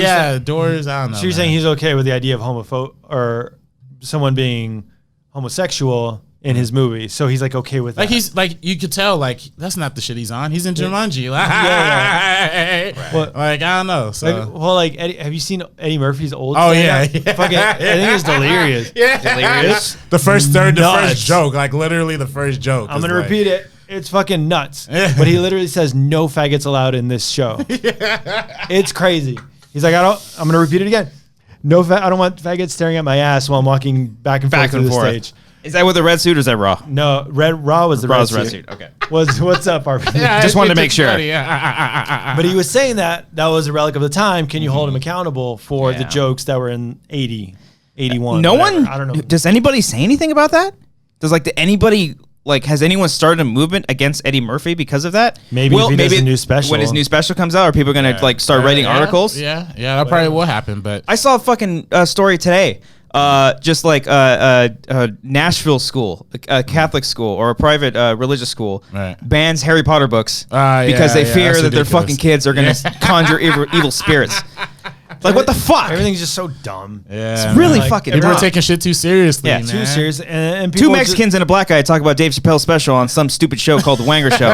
doors. I don't know. So you're saying he's okay with the idea of homophobe or someone being homosexual in his movie, so he's like okay with that. Like he's like you could tell like that's not the shit he's on. He's in Jumanji. Like, Well, like I don't know. So like Eddie, have you seen Eddie Murphy's old? oh stand-up? yeah, Fucking, I think it's delirious. Yeah, Delirious. the first Nuts. joke, like literally the first joke. I'm gonna like, repeat it. It's fucking nuts. But he literally says no faggots allowed in this show. It's crazy. He's like, I'm gonna repeat it again. I don't want faggots staring at my ass while I'm walking back and forth through the stage. Is that with the red suit or is that Raw? No, Raw was the red Raw's red suit. suit. Okay. What's up, Harvey? Yeah, Just wanted to make it's sure. funny. Yeah. But he was saying that was a relic of the time. Can you hold him accountable for the Yeah. jokes that were in 80, 81? No whatever. one. I don't know. Does anybody say anything about that? Has anyone started a movement against Eddie Murphy because of that? Maybe if he does a new special. When his new special comes out, are people going to start writing articles? Yeah, that probably will happen. But I saw a fucking story today. Just like a Nashville school, a Catholic school, or a private religious school bans Harry Potter books because they fear that's that their ridiculous. fucking kids are going to conjure evil spirits. Like, what the fuck? Everything's just so dumb. yeah, It's really like, fucking people dumb. are taking shit too seriously. Yeah, man. Too serious. And people Two Mexicans and a black guy talk about Dave Chappelle's special on some stupid show called the Wanger Show.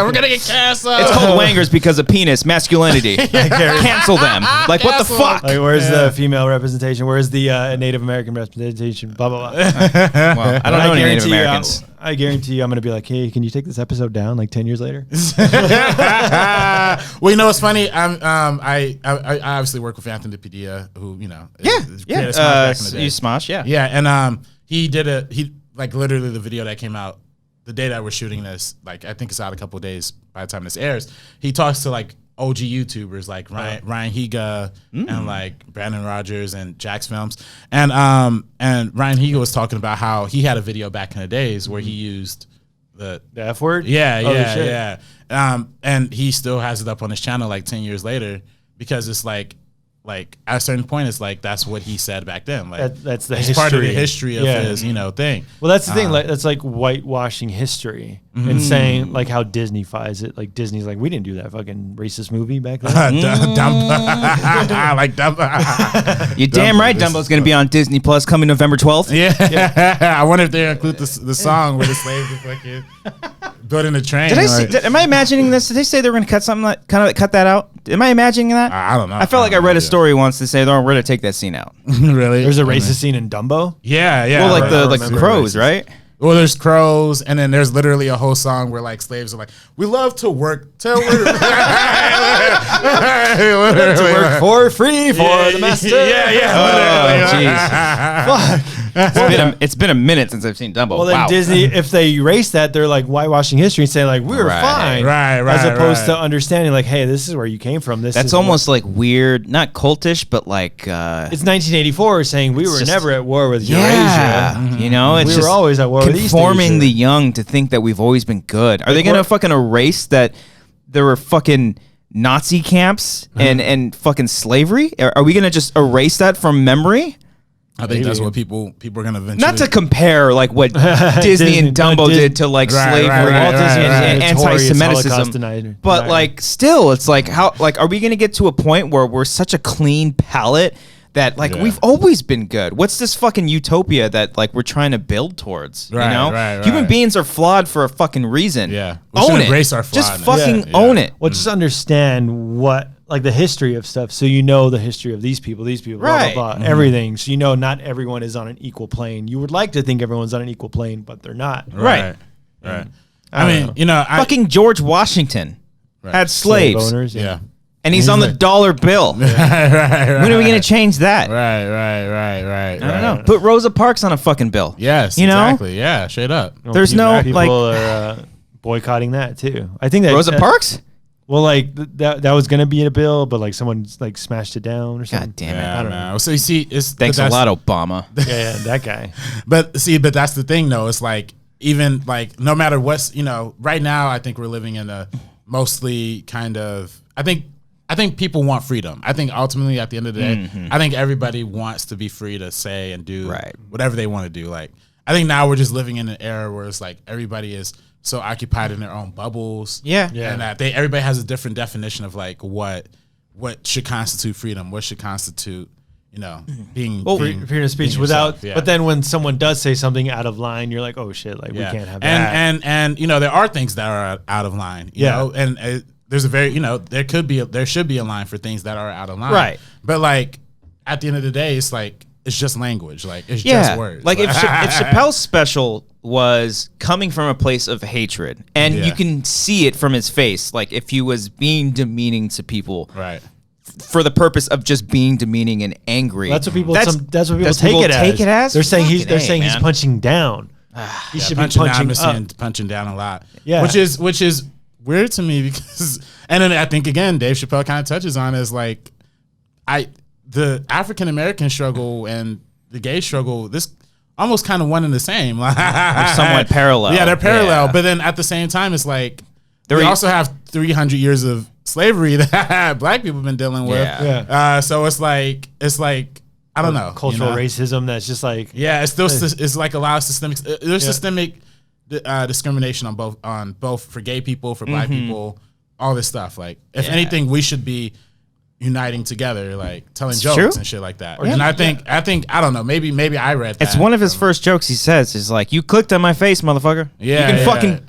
We're gonna get canceled. It's called Wangers because of penis, masculinity. Cancel them. Like, what the Cancel. fuck? Like, where's the female representation? Where's the Native American representation? Blah, blah, blah. Well, I don't know any Native guarantee you, Americans. I guarantee you I'm going to be like, hey, can you take this episode down like 10 years later? Well, you know what's funny? I obviously work with Anthony Padilla, who created Smosh back in the day. You Smosh, yeah. Yeah, and he like literally the video that came out the day that we're shooting this, like I think it's out a couple of days by the time this airs. He talks to like OG YouTubers like Ryan Higa and like Brandon Rogers and Jax Films, and Ryan Higa was talking about how he had a video back in the days where he used the F word? yeah. And he still has it up on his channel like 10 years later because it's like at a certain point, it's like that's what he said back then. Like That's the it's history. part of the history of his thing. Well, that's the thing. Like, that's like whitewashing history and saying like how Disney-fies it. Like Disney's like, we didn't do that fucking racist movie back then. Dumbo. Like Dumbo. You're damn right Dumbo's going to be on Disney Plus coming November 12th. Yeah. I wonder if they include the song where the slaves are fucking building a train. Am I imagining this? Did they say they were going to cut something cut that out? Am I imagining that? I don't know. I felt like I read a story once to say, we're going to take that scene out. Really? There's a racist scene in Dumbo. Yeah. Well, like the remember crows, right? Well, there's crows, and then there's literally a whole song where like slaves are like, "We love to work till we're To work for free for the master. Oh, jeez. It's been a minute since I've seen Dumbo. Well, then Wow. Disney, if they erase that, they're like whitewashing history and saying like we were fine, Right, as opposed to right. understanding like, hey, this is where you came from. This That's is almost like weird, not cultish, but like it's 1984, saying we were just- never at war with yeah, Eurasia. you know, it's We just were always at war with East conforming Asia. the young to think that we've always been good. Are they gonna fucking erase that there were fucking Nazi camps and fucking slavery? Are we gonna just erase that from memory? I think that's what people are gonna eventually. Not to compare like what Disney and Dumbo did to like slavery right, and right. anti-Semitism, Holocaust but denier. like still, it's like how are we gonna get to a point where we're such a clean palette that like we've always been good? What's this fucking utopia that like we're trying to build towards? Right, you know, right. human beings are flawed for a fucking reason. Yeah. We own should it. embrace our Just flawedness. fucking Yeah. own it. Well, just understand what like the history of stuff, so you know the history of these people, blah, Right. blah, blah, everything. So you know not everyone is on an equal plane. You would like to think everyone's on an equal plane, but they're not. Right. I mean, you know, Fucking George Washington had Slave slaves, owners, yeah. and he's on the dollar bill. When are we gonna change that? Right. I don't know. Put Rosa Parks on a fucking bill. Yes, You know? exactly. Yeah, straight up. Well, There's people- no, people like- are boycotting that too. I think that Rosa Parks? Well, like that was gonna be in a bill, but like someone like smashed it down or something. God damn it. Yeah, I don't man. So you see, it's Thanks but a that's- lot, Obama. Yeah, that guy. But that's the thing, though. It's like even like no matter what's right now, I think we're living in a mostly kind of. I think people want freedom. I think ultimately, at the end of the day, I think everybody wants to be free to say and do whatever they want to do. Like I think now we're just living in an era where it's like everybody is so occupied in their own bubbles. Yeah. And that everybody has a different definition of like what should constitute freedom, what should constitute being freedom of speech without. But then when someone does say something out of line, you're like, oh shit, like we can't have that. And there are things that are out of line. You know, and there's a very there should be a line for things that are out of line. Right. But like at the end of the day, it's like it's just language. Like it's just words. Like if Chappelle's special was coming from a place of hatred, and you can see it from his face, like if he was being demeaning to people, right, for the purpose of just being demeaning and angry. That's what people. That's what people take it as. They're saying he's punching down. He should be punching up. Punching down a lot. Yeah, which is weird to me because, and then I think again, Dave Chappelle kind of touches on is like, the African American struggle and the gay struggle, this almost kind of one and the same. They're somewhat parallel. Yeah, they're parallel. But then at the same time, it's like we also have 300 years of slavery that black people have been dealing with. So it's like I don't know, cultural racism. That's just like it's still it's like a lot of systemic. There's systemic discrimination on both for gay people, for black people, all this stuff. Like if anything, we should be uniting together, like telling jokes and shit like that. And I think I don't know, maybe I read that. It's one of his first jokes he says is like, you clicked on my face, motherfucker. You can fucking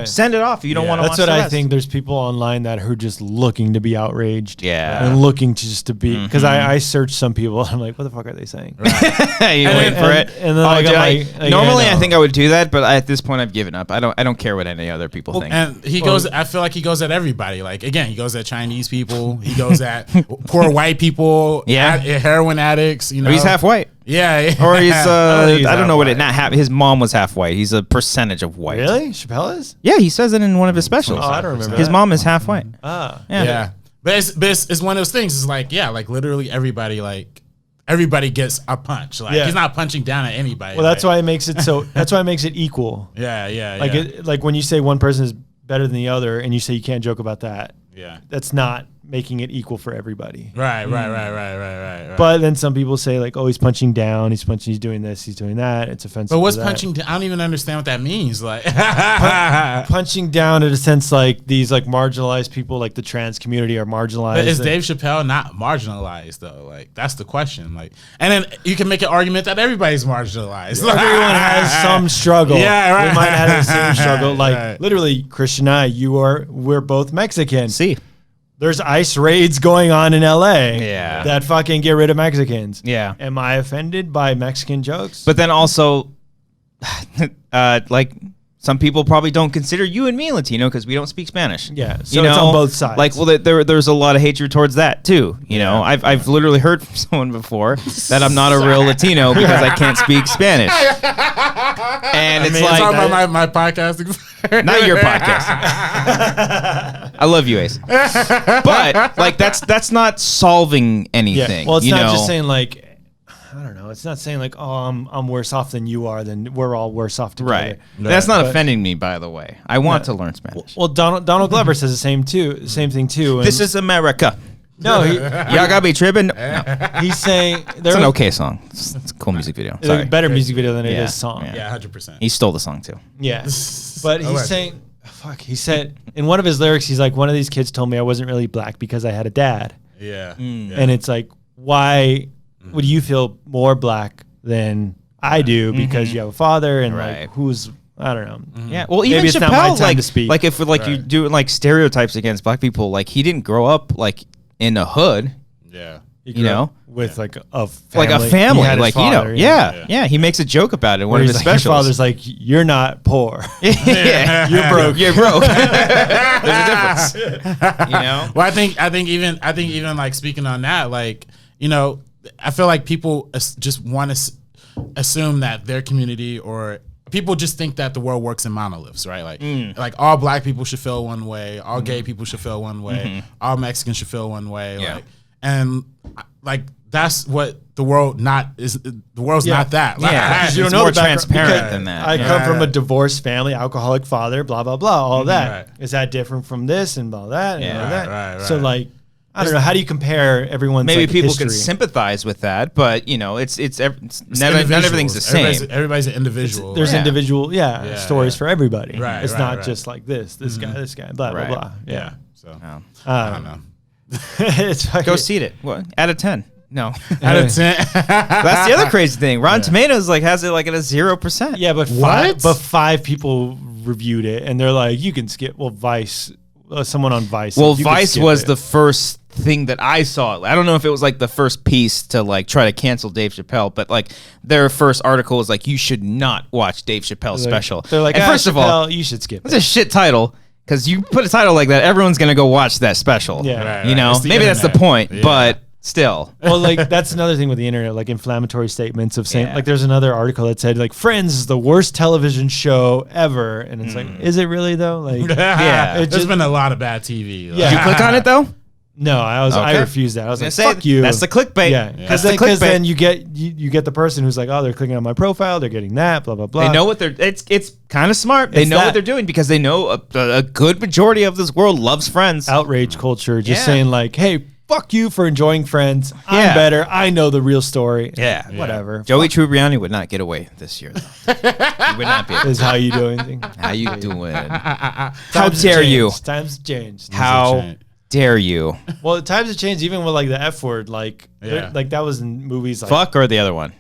send it off if you don't want to watch That's what the I rest. think. There's people online that are just looking to be outraged. And looking to just to be, because I searched some people. I'm like, what the fuck are they saying? Right. You wait for it. And then normally I think I would do that, but at this point I've given up. I don't care what any other people think. And he goes, I feel like he goes at everybody. Like again, he goes at Chinese people. He goes at poor white people. Heroin addicts. You know, he's half white. Yeah. Or he's I don't know what it. Not half. His mom was half white. He's a percentage of white. Really, Chappelle is? Yeah, he says it in one of his specials. Oh, I don't remember. His mom is half white. Yeah. But it's one of those things. It's like like literally everybody gets a punch. Like he's not punching down at anybody. Well, that's why it makes it so. That's why it makes it equal. Like when you say one person is better than the other, and you say you can't joke about that. Yeah, that's not making it equal for everybody. Right. But then some people say like, oh, he's punching down, he's doing this, he's doing that. It's offensive. But what's punching down? I don't even understand what that means. Like punching down in a sense like these like marginalized people, like the trans community are marginalized. But is Dave Chappelle not marginalized though? Like that's the question. Like, and then you can make an argument that everybody's marginalized. Everyone has some struggle. Yeah, right. We might have the same struggle. Like literally, Christian and I, we're both Mexican. See. There's ICE raids going on in LA that fucking get rid of Mexicans. Yeah. Am I offended by Mexican jokes? But then also, like, some people probably don't consider you and me Latino because we don't speak Spanish. Yeah, so it's on both sides. Like, well, there's a lot of hatred towards that too. You know, I've literally heard from someone before that I'm not a real Latino because I can't speak Spanish. And it's like talking about my podcasting. Not your podcast. I love you, Ace. But like that's not solving anything. Yeah. Well, it's not just saying like, I don't know. It's not saying like, oh, I'm worse off than you are. Then we're all worse off together. Right. That's not offending me, by the way. I want to learn Spanish. Well, Donald Glover says the same thing too. This is America. No, y'all gotta be tripping. No. He's saying it's an okay song. It's a cool music video. It's a better music video than it is song. Yeah, 100%. He stole the song too. Yeah, but he's saying, he said in one of his lyrics, he's like, one of these kids told me I wasn't really black because I had a dad. Yeah. And it's like, why would you feel more black than I do because you have a father and like who's. I don't know. Yeah. Well, even maybe it's Chappelle, not my time to speak. Like if you do like stereotypes against black people, like he didn't grow up like in the hood. Yeah. You know, with like a family. Like a family, like father, he makes a joke about it in one of his specials. Your father's like, you're not poor. You're broke. You're broke. There's a difference. You know. Well, I think even like speaking on that, like, you know, I feel like people just want to assume that their community or people just think that the world works in monoliths, right? Like all black people should feel one way, all gay people should feel one way, all Mexicans should feel one way, like, and like that's what the world not is. The world's not that. Like, you don't know more transparent than that. I come from a divorced family, alcoholic father, blah blah blah, all that. Is that different from this and all that? And all that? Right. So like, I don't know. How do you compare everyone's maybe like, people history? could sympathize with that, but you know, it's not everything's the same. Everybody's an individual. There's individual stories for everybody. Right, it's not just like this guy, blah blah blah. Yeah. So I don't know. Go see it. What? Out of 10. No. Out of 10. That's the other crazy thing. Rotten Tomatoes has it at a 0%. Yeah, but What? five people reviewed it, and they're like, you can skip. Well, Vice, someone on Vice. Well, you could Vice skip was it. the first thing that I saw. I don't know if it was the first piece to try to cancel Dave Chappelle, but their first article was you should not watch Dave Chappelle's special. They're like, and first of all, you should skip it's it. a shit title. Because you put a title like that, everyone's gonna go watch that special. Yeah. Right, right. It's the maybe that's the internet. point, Yeah. but still. Well, that's another thing with the internet, inflammatory statements of saying, Yeah. there's another article that said, Friends is the worst television show ever. And it's is it really though? Yeah. it There's just- been a lot of bad TV. Yeah. Did you click on it though? No, I Okay. refused that. I was I like, was gonna say, fuck you. That's the clickbait. Yeah, That's the because clickbait. then you get the person who's like, oh, they're clicking on my profile, they're getting that, blah blah blah. They know what they're. It's kind of smart. They It's know that- what they're doing because they know a good majority of this world loves Friends. outrage culture, just Yeah. saying hey, fuck you for enjoying Friends. I'm Yeah. better. I know the real story. Yeah. Whatever. Joey Tribbiani would not get away this year. Though. He would not be. Is how you do anything. How you doing? How Times dare have you? changed. Times have changed. How dare you? Well, times have changed even with the F word. Yeah. That was in movies like Fuck or the other one?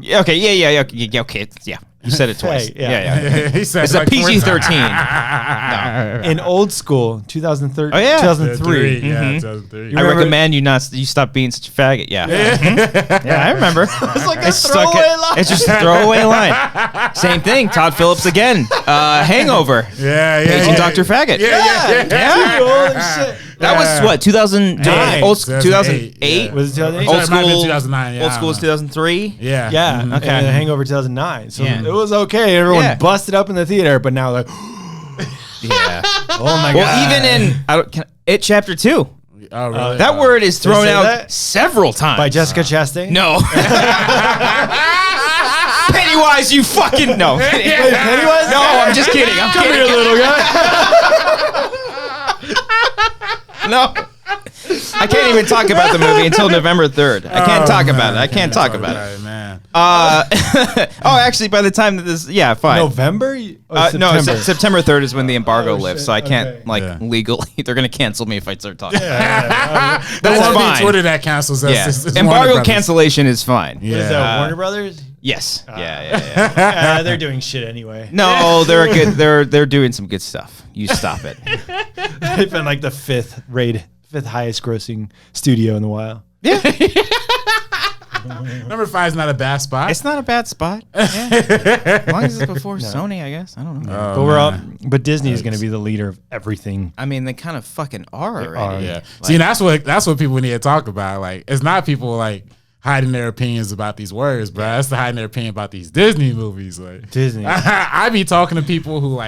Yeah, okay, yeah, okay, yeah. You said it twice. Hey, yeah. yeah. He said It's a like 4 PG-13. in old school, 2003. Oh, yeah. 2003. Yeah, 2003. I remember- recommend you stop being such a faggot. Yeah, yeah, I remember. It's like a It's stuck throwaway it- line. It's just a throwaway line. Same thing. Todd Phillips again. Hangover. Yeah, Paging Dr. Faggot. Yeah. Yeah. Holy shit. That was what 2009, old 2008. Yeah. Was it 2008? Old It might have been school. 2009. Yeah, Old I school don't is know. 2003. Yeah. Yeah. Mhm. Okay. And Hangover 2009. So Yeah. it was okay. Everyone Yeah. busted up in the theater, but now Yeah. oh my Well, god. even in It Chapter 2, Oh, really? that word is thrown say out that? several times. by Jessica Chastain. No. Pennywise, you fucking no. Pennywise? No, I'm just kidding. I'm Come kidding. here, little guy. No. I can't even talk about the movie until November 3rd. I can't talk about it. I can't talk about it. Right, man. Oh, actually, by the time that this, yeah, fine. November? Oh, No, September. September 3rd is when the embargo Oh, lifts, shit. so I can't Okay. Yeah. legally. They're gonna cancel me if I start talking. The That's one fine. thing Twitter that cancels us Yeah, is Warner embargo Brothers. cancellation is fine. Yeah. Is that Warner Brothers? Yes. Yeah. Yeah, they're doing shit anyway. No, they're good. They're doing some good stuff. You stop it. They've been like the fifth highest grossing studio in the while. Yeah, Number 5 is not a bad spot. it's not a bad spot. Yeah. As long as it's before Sony, I guess. I don't know. But we're all, but Disney is going to be the leader of everything. I mean, they kind of fucking are already. Yeah. See, that's what people need to talk about. It's not people hiding their opinions about these words, bro. That's the hiding their opinion about these Disney movies. Disney. I be talking to people who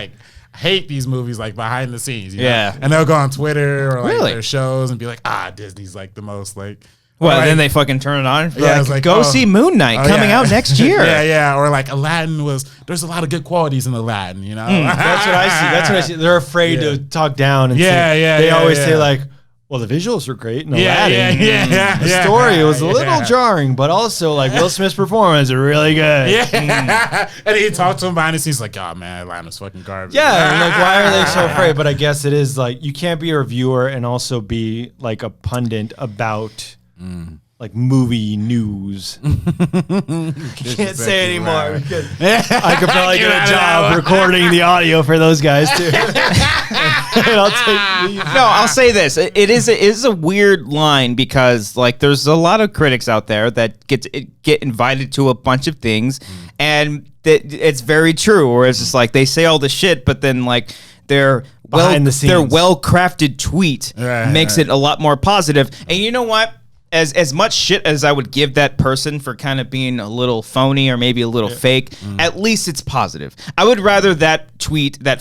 hate these movies behind the scenes. You know? Yeah. And they'll go on Twitter or Really? their shows and be like, Disney's the most Well, or, then they fucking turn it on. Yeah, it's Go oh, see Moon Knight oh, coming yeah. out next year. yeah. Or Aladdin there's a lot of good qualities in Aladdin, you know? That's what I see. That's what I see. They're afraid Yeah. to talk down. And Yeah, say, yeah, They yeah, always yeah. say well, the visuals were great in Yeah, Aladdin. yeah. The story was a little Yeah. jarring, but also Will Smith's performance is really good. Yeah. And he talked to him behind the scenes oh man, Atlanta's fucking garbage. Yeah, and why are they so afraid? But I guess it is you can't be a reviewer and also be a pundit about movie news. Can't say anymore because I could probably get a job recording the audio for those guys too. And I'll take these. No, I'll say this: it is a weird line because there's a lot of critics out there that get invited to a bunch of things, and that it's very true. Where it's just they say all the shit, but then their Behind the scenes. their well-crafted tweet Right, makes right. it a lot more positive. And you know what? As much shit as I would give that person for kind of being a little phony or maybe a little fake, at least it's positive. I would rather that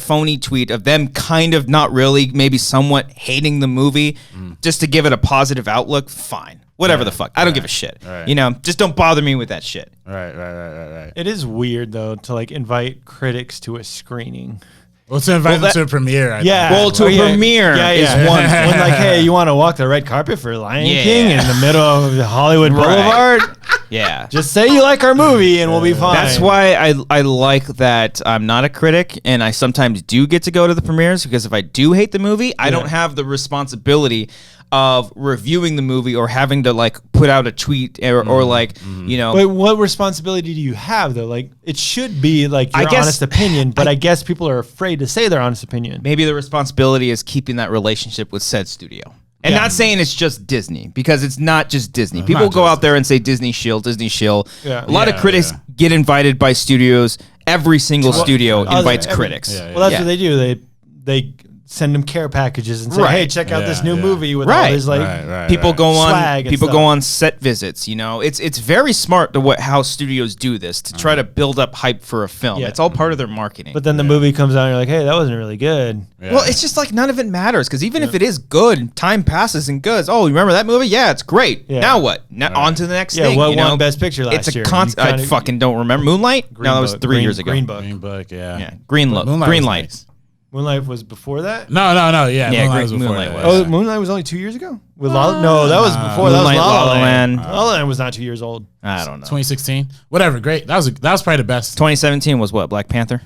phony tweet of them kind of not really, maybe somewhat hating the movie, just to give it a positive outlook. Fine, whatever the fuck. I don't give a shit. Right. You know, just don't bother me with that shit. Right. It is weird though to invite critics to a screening. Well, to invite them that- to a premiere. I Yeah. think. Well, to a premiere is one thing. When hey, you want to walk the red carpet for Lion Yeah. King in the middle of the Hollywood Right. Boulevard? Yeah. Just say you like our movie and we'll be fine. That's why I like that I'm not a critic and I sometimes do get to go to the premieres because if I do hate the movie, I don't have the responsibility of reviewing the movie or having to like put out a tweet or like you know. But what responsibility do you have though? Like it should be like your honest opinion, but I guess people are afraid to say their honest opinion. Maybe the responsibility is keeping that relationship with said studio. And not saying it's just Disney, because it's not just Disney. People go out there and say Disney shill, Disney shill. Yeah. A lot of critics get invited by studios. Every single studio invites critics. Well, that's what they do. They send them care packages and say, "Hey, check out this new movie with all these like people go swag on go on set visits." You know, it's very smart how studios do this to try to build up hype for a film. Yeah. It's all part of their marketing. But then the movie comes out and you're like, "Hey, that wasn't really good." Yeah. Well, it's just like none of it matters, because even if it is good, time passes and goes. Oh, you remember that movie? Yeah, it's great. Yeah. Now what? On to the next thing. What you know? won Best Picture last It's year? a constant. I fucking don't remember. Moonlight? No, that was 3 years ago. Green Book. Green Book, Yeah, Green Light. Nice. Moonlight was before that? No. Yeah, Moonlight was before Moonlight that. Oh, Moonlight was only 2 years ago? No, that was before. Moonlight, that was La La Land. Land. La La Land was not 2 years old. I don't know. 2016. Whatever, great. That was probably the best. 2017 was what? Black Panther?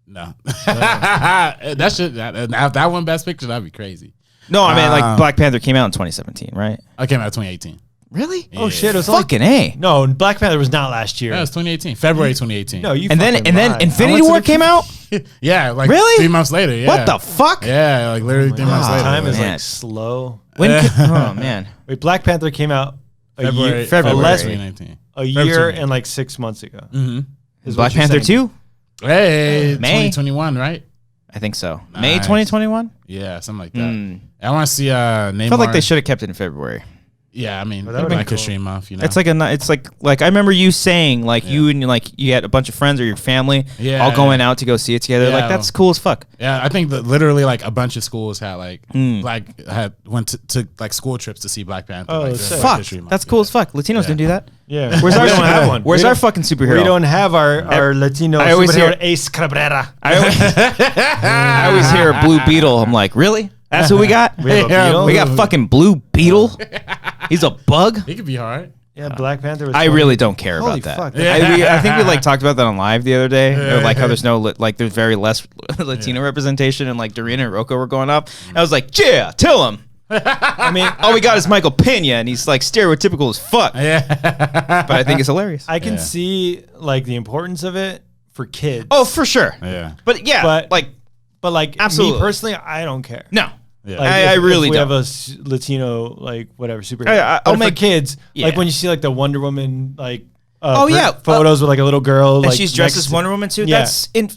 No. that one Best Picture, that'd be crazy. No, I mean, like, Black Panther came out in 2017, right? I came out in 2018. Really? Oh shit! It was Fucking A. No, Black Panther was not last year. Yeah, it was 2018. February 2018. No, you. And then lied. Infinity War came out? Yeah, like Really? 3 months later. Yeah. What the fuck? Yeah, like literally 3 months later. Time is Man. like slow. Oh, man. Wait, Black Panther came out February less 2019. a year and like 6 months ago. Mm-hmm. Black Panther 2? Hey, May. 2021, right? I think so. Nice. May 2021? Yeah, something like that. I want to see Neymar. I felt like they should have kept it in February. Yeah, I mean, that that would've like been a stream month, you know. It's like I remember you saying like you and like you had a bunch of friends or your family all going out to go see it together. Yeah. Like that's cool as fuck. Yeah, I think that literally like a bunch of schools had like went to like school trips to see Black Panther. Oh, like, sick. during Fuck. History Month. That's cool as fuck. Latinos didn't do that. Yeah. Where's our We don't have one. Where's We our don't- fucking superhero? We don't have our Latino I always superhero hear- Ace Cabrera. I always hear Blue Beetle. I'm like, really? That's what we got? We have a beetle? We got fucking Blue Beetle. He's a bug. It could be hard. Yeah, Black Panther was I funny. really don't care Holy about that. fuck. I think we like talked about that on live the other day. Or, like how there's there's very less Latino representation, and like Dorina and Rocco were going up. I was like, yeah, tell him. I mean, all we got is Michael Pena, and he's like stereotypical as fuck. Yeah. But I think it's hilarious. I can see like the importance of it for kids. Oh, for sure. Yeah. But yeah, But- like but like absolutely. me personally, I don't care. no. Yeah. Like, I if really we don't. have a Latino like whatever superhero. I'll But for make- kids yeah. like when you see like the Wonder Woman like yeah, photos with like a little girl And like she's dressed as Mexican- Wonder Woman too. Yeah.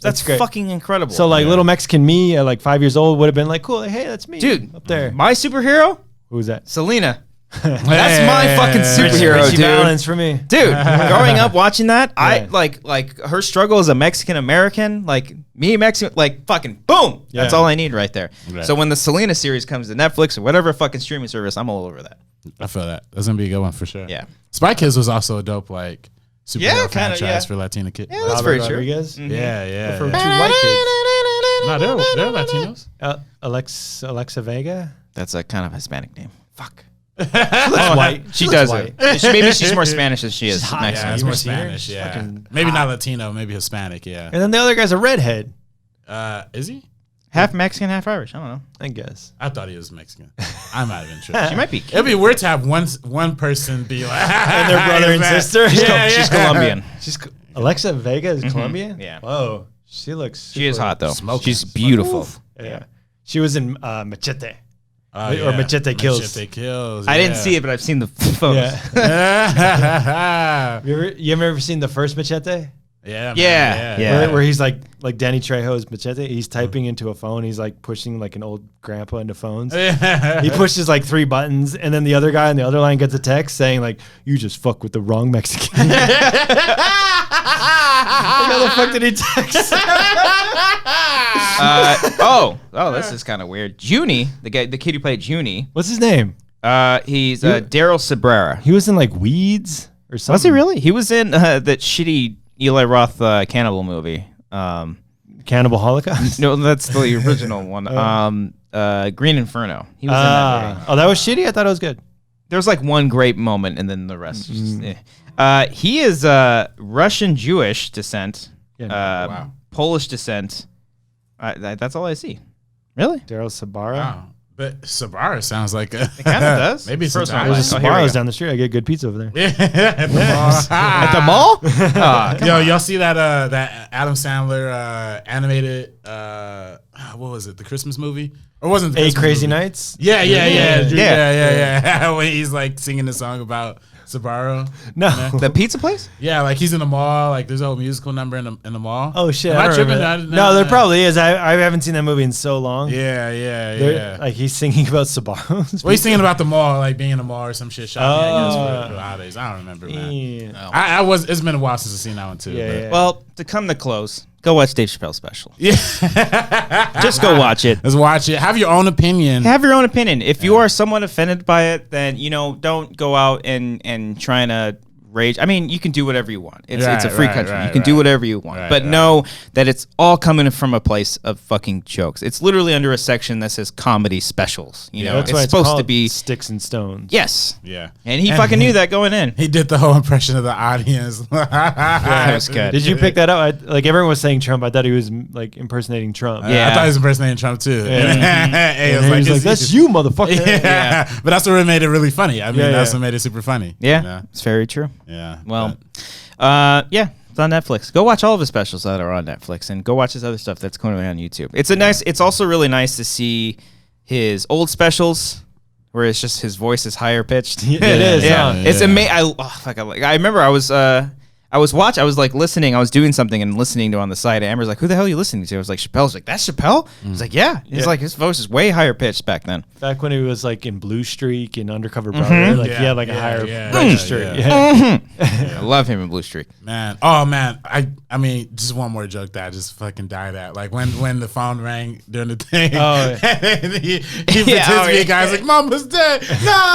That's great. fucking incredible. So like little Mexican me at like 5 years old would have been like cool. Like, hey, that's me, dude, up there. my superhero, Who's that? Selena. That's my fucking superhero, Richie dude. Valens for me. Dude, growing up watching that, I Yeah. like her struggle as a Mexican American, like me Mexican, like fucking boom. That's Yeah. all I need right there. Right. So when the Selena series comes to Netflix or whatever fucking streaming service, I'm all over that. I feel that. That's going to be a good one for sure. Yeah. Spy Kids was also a dope like superhero Yeah, kinda, franchise yeah. for Latina kids. Yeah, that's Robert very true. Rodriguez. Yeah, yeah. For two yeah. white kids. No, they're Latinos. Alexa Vega. That's a kind of Hispanic name. Fuck. Oh, white. She looks does white. it. Maybe she's more Spanish than she is hot, Mexican. Yeah, it's You more ever seen her? Spanish. She's Yeah, fucking maybe not Latino, maybe Hispanic. Yeah. And then the other guy's a redhead. Is he? Half Mexican, half Irish. I don't know. I guess. I thought he was Mexican. I might have been tripping. She might be. It'd be weird to have one person be like, And their brother and sister. She's Colombian. Alexa Vega is Colombian. Yeah. Whoa, she looks. She is super- hot though. Smoking. She's beautiful. Yeah. She was in Machete. Oh, Or Machete Kills. Machete Kills. I didn't see it, but I've seen the photos. Yeah. You ever seen the first Machete? Yeah. Yeah. Where he's like Danny Trejo's Machete. He's typing into a phone. He's like pushing like an old grandpa into phones. He pushes like 3 buttons, and then the other guy on the other line gets a text saying like, "You just fuck with the wrong Mexican." How the fuck did he text? This is kind of weird. Junie, the kid who played Junie, What's his name? he's Daryl Sabrera. He was in like Weeds or something. Was he really? He was in that shitty Eli Roth cannibal movie. Cannibal Holocaust? No, that's the original one. Green Inferno. He was in that movie. Oh, that was shitty? I thought it was good. There's like one great moment, and then the rest. Is just, he is Russian Jewish descent, Wow. Polish descent. That's all I see. Really? Daryl Sabara. Wow. But Sabara sounds like a. It kind of does. Maybe it's First an one. There's a Oh, here we Sbarro's go. down the street. I get good pizza over there. At the mall? Oh, Yo, y'all see that that Adam Sandler animated what was it? The Christmas movie? Or wasn't it the Eight Christmas Crazy movie? Nights? Yeah. When he's like singing the song about Sbarro. No. The pizza place? Yeah, like he's in the mall. Like there's a whole musical number in the mall. Oh, shit. Am I don't tripping? remember that. No, there probably is. I haven't seen that movie in so long. Yeah. Like he's singing about Sbarro's. Well, he's singing about the mall, like being in a mall or some shit shopping. I guess for the holidays. I don't remember, man. Yeah. I was. It's been a while since I've seen that one too. Yeah. Well, to come to close, go watch Dave Chappelle's special. Yeah. Just go watch it. Let's watch it. Have your own opinion. Have your own opinion. If you are somewhat offended by it, then don't go out and trying to rage. I mean, you can do whatever you want. It's a free country. You can do whatever you want. But know that it's all coming from a place of fucking jokes. It's literally under a section that says comedy specials. You know, That's why it's supposed to called be Sticks and Stones. Yes. Yeah. And he fucking knew that going in. He did the whole impression of the audience. That was good. Did you pick that up? Like everyone was saying Trump. I thought he was like impersonating Trump. Yeah. I thought he was impersonating Trump too. And It was he was like, it's- "That's you, motherfucker." Yeah. But that's what made it really funny. I mean, Yeah, that's yeah. what made it super funny. Yeah, You know? it's very true. Yeah. Well, yeah, it's on Netflix. Go watch all of his specials that are on Netflix, and go watch his other stuff that's going on YouTube. It's also really nice to see his old specials where it's just his voice is higher pitched. It is. Yeah, Huh? it's amazing. I remember I was like listening. I was doing something and listening to on the side. And Amber's like, "Who the hell are you listening to?" I was like, "Chappelle's." Like, "That's Chappelle?" He's like, "Yeah." He's like, his voice is way higher pitched back then. Back when he was like in Blue Streak and Undercover Brother, like he had like a higher register. yeah. I love him in Blue Streak. Man, oh man, I mean, just one more joke that I just fucking died at. Like when the phone rang during the thing, Oh, and he pretends to be a guy's like, "Mama's dead." No.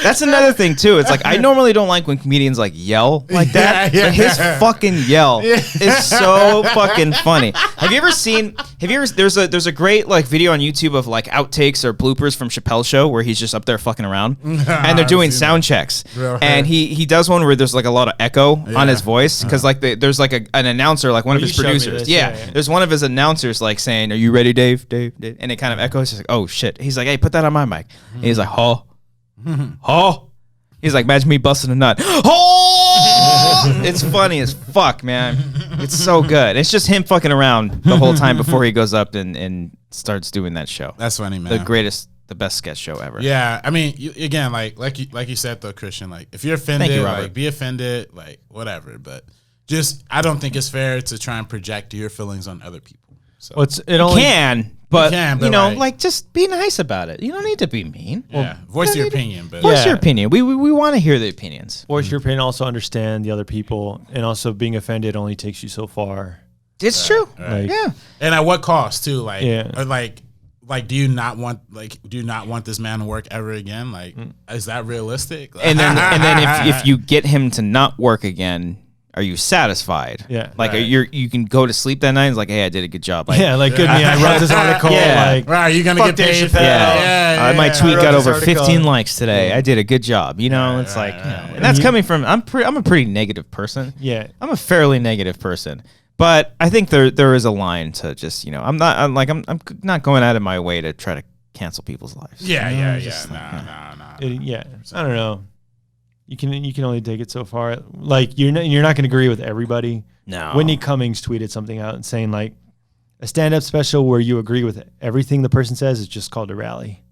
That's another thing too. It's like I normally don't like when comedians like yell like that, Yeah. but his fucking yell is so fucking funny. Have you ever seen? There's a great like video on YouTube of like outtakes or bloopers from Chappelle's show where he's just up there fucking around and they're doing sound checks, and he does one where there's like a lot of echo on his voice because like there's like an announcer, like one of his you showed me producers. this, Yeah, there's one of his announcers like saying, "Are you ready, Dave? Dave?" And it kind of echoes. He's like, "Oh shit." He's like, "Hey, put that on my mic." And he's like, "Oh." Oh, he's like, imagine me busting a nut. Oh, it's funny as fuck, man. It's so good. It's just him fucking around the whole time before he goes up and starts doing that show. That's funny, man. The best sketch show ever. Yeah, I mean, again, like you said though, Christian. Like, if you're offended, Thank you, Robert. like be offended, like whatever. But just, I don't think it's fair to try and project your feelings on other people. So Well, it only Can, but but you know, like- like just be nice about it. You don't need to be mean. yeah, voice your opinion. But Voice Yeah. your opinion. We want to hear the opinions. voice your opinion, also understand the other people, and also being offended only takes you so far. It's true. Like, Yeah. and at what cost too? Like, Yeah. or like do you not want this man to work ever again? Like, is that realistic? And then if you get him to not work again, are you satisfied? Yeah. Like Right. you can go to sleep that night and it's like, hey, I did a good job. Like, yeah, like good me. I wrote this article. Yeah. Like, right, you're gonna fuck get paid. Dave For Chappelle. that. my tweet I got wrote this over article. 15 likes today. I did a good job. You know, it's like, and that's coming from I'm a pretty negative person. yeah. I'm a fairly negative person. But I think there is a line to just, I'm not going out of my way to try to cancel people's lives. Yeah. Nah. Yeah. I don't know. You can only take it so far. Like you're not going to agree with everybody. No. Whitney Cummings tweeted something out and saying like a stand-up special where you agree with everything the person says is just called a rally.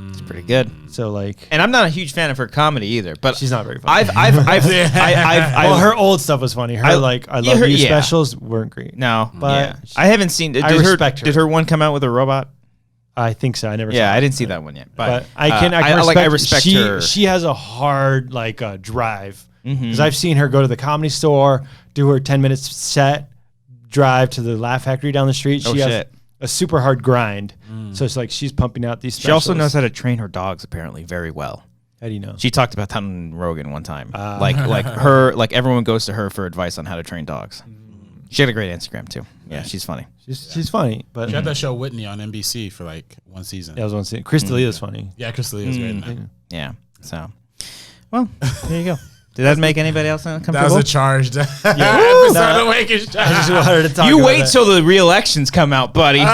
It's pretty good. So like, And I'm not a huge fan of her comedy either, but she's not very funny. I've her old stuff was funny. Her I love her- you yeah. specials weren't great. no, But I haven't seen. Did respect her. Did her one come out with a robot? I think so. I never. Yeah, saw I it. didn't see that one yet. But I can respect she, her. She has a hard drive Mm-hmm. because I've seen her go to the Comedy Store, do her 10 minutes set, drive to the Laugh Factory down the street. Oh, She has shit. a super hard grind. So it's like she's pumping out these. She also specials. knows how to train her dogs apparently very well. How do you know? She talked about that on Rogan one time. Like everyone goes to her for advice on how to train dogs. She had a great Instagram too. Yeah, she's funny. She's funny, but She had that show Whitney on NBC for like one season. that was one scene. Chris D'Elia's funny. Yeah, Chris Lee is great, man. Yeah. So, well, there you go. Did that make anybody else uncomfortable? That was a charged episode of Wangers. I just wanted to talk You about wait that. till the re-elections come out, buddy. The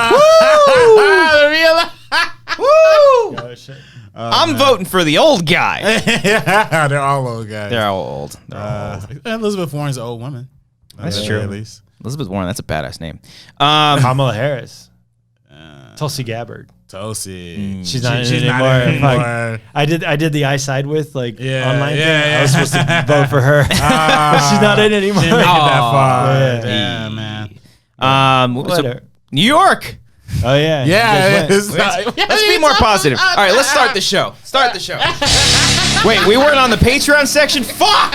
Woo! Oh, shit. I'm voting for the old guy. yeah, they're all old guys. They're all old. They're all old. Elizabeth Warren's an old woman. That's true. At least. Elizabeth Warren, that's a badass name. Kamala Harris. Tulsi Gabbard. Tulsi. She's not She's in it not anymore. in it anymore. Fuck. I did the I side with online thing. yeah. I was supposed to vote for her. But she's not in it anymore. Didn't make it that far. Yeah. Yeah, man. So, New York. Oh yeah. Yeah, You guys went. Let's be more positive. All right, let's start the show. Start the show. Wait, we weren't on the Patreon section? Fuck!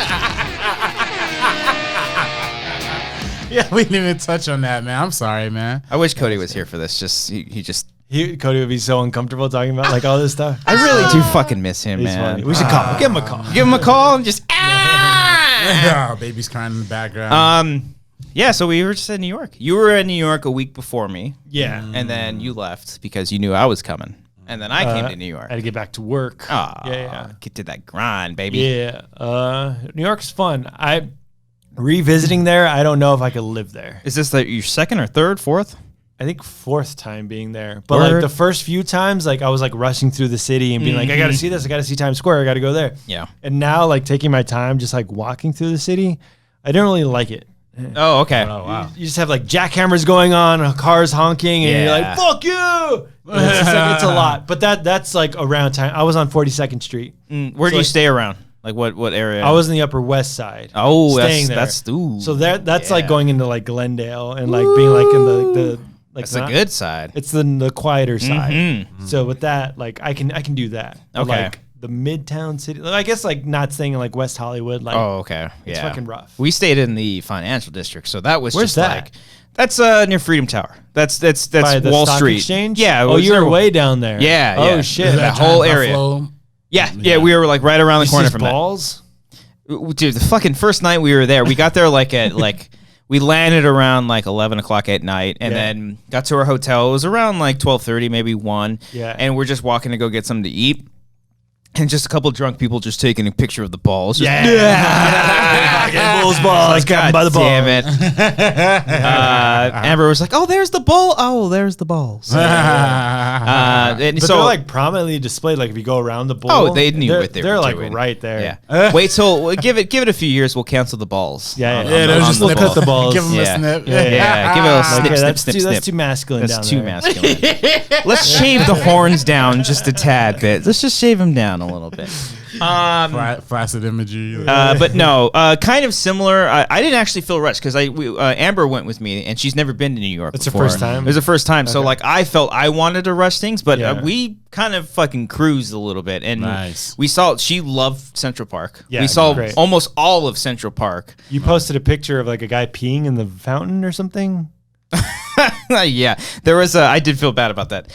Yeah, we didn't even touch on that, man. I'm sorry, man. I wish Cody was here for this. Cody would be so uncomfortable talking about like all this stuff. I really do fucking miss him, He's man. funny. We should call him. Give him a call. Give him a call and just Oh, baby's crying in the background. Yeah, so we were just in New York. You were in New York a week before me. Yeah. And then you left because you knew I was coming. And then I came to New York. I had to get back to work. Yeah. Get to that grind, baby. Yeah. New York's fun. Revisiting there, I don't know if I could live there. Is this your second or third, fourth? I think fourth time being there. But like the first few times, like I was like rushing through the city and being like, I got to see this. I got to see Times Square. I got to go there. Yeah. And now like taking my time, just like walking through the city, I don't really like it. Oh, okay. Oh, wow. You just have like jackhammers going on, cars honking, and you're like, fuck you. And it's just like, it's a lot. But that's like around time. I was on 42nd Street. Where do you stay around? Like what area? I was in the Upper West Side. Oh, staying that's ooh. So that's like going into like Glendale and like being like in the like That's the good side. It's the quieter side. Mm-hmm. So with that, like I can do that. But, Okay. like the Midtown city, I guess like not staying in like West Hollywood. Like Okay. it's Yeah. fucking rough. We stayed in the financial district, so that was Where's just that? like that's near Freedom Tower. That's By the Wall Stock Street. Exchange? Yeah. it Oh, was you're there. way down there. Yeah. Oh yeah. shit. Is That that whole Giant area. Buffalo? Yeah. We were like right around the You corner see from balls? that. Dude, the fucking first night we were there, we got there like at like we landed around like 11 o'clock at night and then got to our hotel. It was around like 12:30, maybe 1. Yeah. And we're just walking to go get something to eat. And just a couple drunk people just taking a picture of the balls. Just, Fucking Bulls balls. Like, Got him by the balls. damn it. Amber was like, oh, there's the ball. Oh, there's the balls. And But so they're like prominently displayed. Like if you go around the bowl, Oh, they knew what they were They're like doing. right there. yeah. Wait till give it a few years. We'll cancel the balls. Yeah, On- yeah. on they'll on just the look ball. at the balls. Give them Yeah. a snip. Yeah, give it a Like, snip, okay, snip, that's snip, too, snip. That's too masculine. That's down too there. masculine. Let's shave the horns down just a tad bit. Let's just shave them down a little bit. Flaccid imagery. But no, kind of similar. I didn't actually feel rushed because Amber went with me and she's never been to New York. It's her before. first time? It was the first time. So like I felt I wanted to rush things, but Yeah. we kind of fucking cruised a little bit and Nice. we saw. She loved Central Park. Yeah, we saw great. almost all of Central Park. You posted a picture of like a guy peeing in the fountain or something. Yeah, there was I did feel bad about that.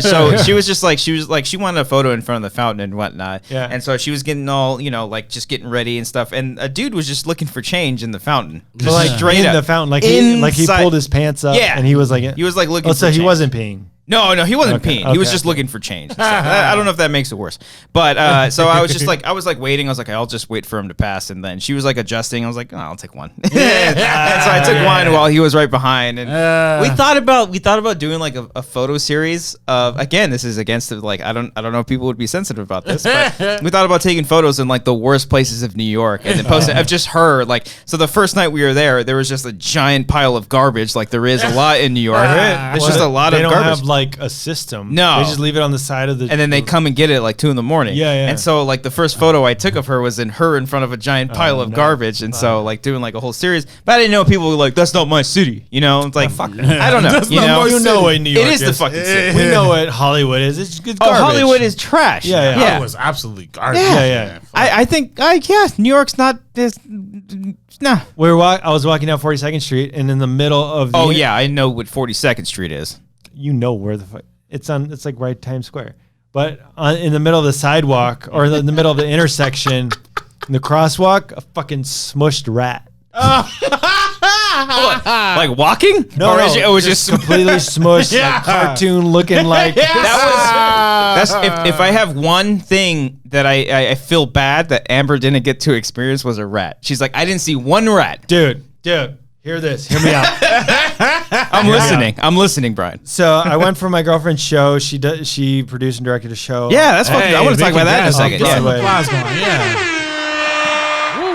So she was like she wanted a photo in front of the fountain and whatnot. Yeah. And so she was getting all like just getting ready and stuff. And a dude was just looking for change in the fountain, But like straight in up. the fountain, like he Inside- pulled his pants up. Yeah. And he was like, He was like looking. oh, for so he change. wasn't peeing. No, he wasn't Okay, peeing. He was okay, just okay. looking for change. So, I don't know if that makes it worse. But so I was just like, waiting. I was like, I'll just wait for him to pass. And then she was like adjusting. I was like, oh, I'll take one. And so I took one while he was right behind. And we thought about doing like a photo series of, again, this is against it. Like I don't know if people would be sensitive about this, but we thought about taking photos in like the worst places of New York and then posting of just her. Like so, the first night we were there was just a giant pile of garbage, like there is a lot in New York. It's just a lot They of don't garbage. have like a system. No. They just leave it on the side of the. And then they come and get it at like 2 a.m. Yeah, yeah. And so like the first photo I took of her was in front of a giant pile of no. garbage. And so like doing like a whole series. But I didn't know people were like, that's not my city. You know, it's like, fuck that. I don't know. That's You not know, my You know city. what New York it is the fucking city. We know what Hollywood is. It's good Oh, garbage. Hollywood is trash. Yeah, yeah. That was absolutely garbage. Yeah, yeah. man. I think, New York's not this. Nah. I was walking down 42nd Street, and in the middle of the Oh, yeah. I know what 42nd Street is. you know where the fuck it's on. It's like right Times Square, but in the middle of the sidewalk or in the middle of the intersection, in the crosswalk, a fucking smushed rat. Like walking? No, or no, it was just completely smushed, like cartoon looking like. That's if I have one thing that I feel bad that Amber didn't get to experience was a rat. She's like, I didn't see one rat. Dude, hear this. Hear me out. I'm listening, Brian. So I went for my girlfriend's show. She produced and directed a show. Yeah, that's fucking. I want to talk about that in a second. Get some Yeah. applause going. Yeah.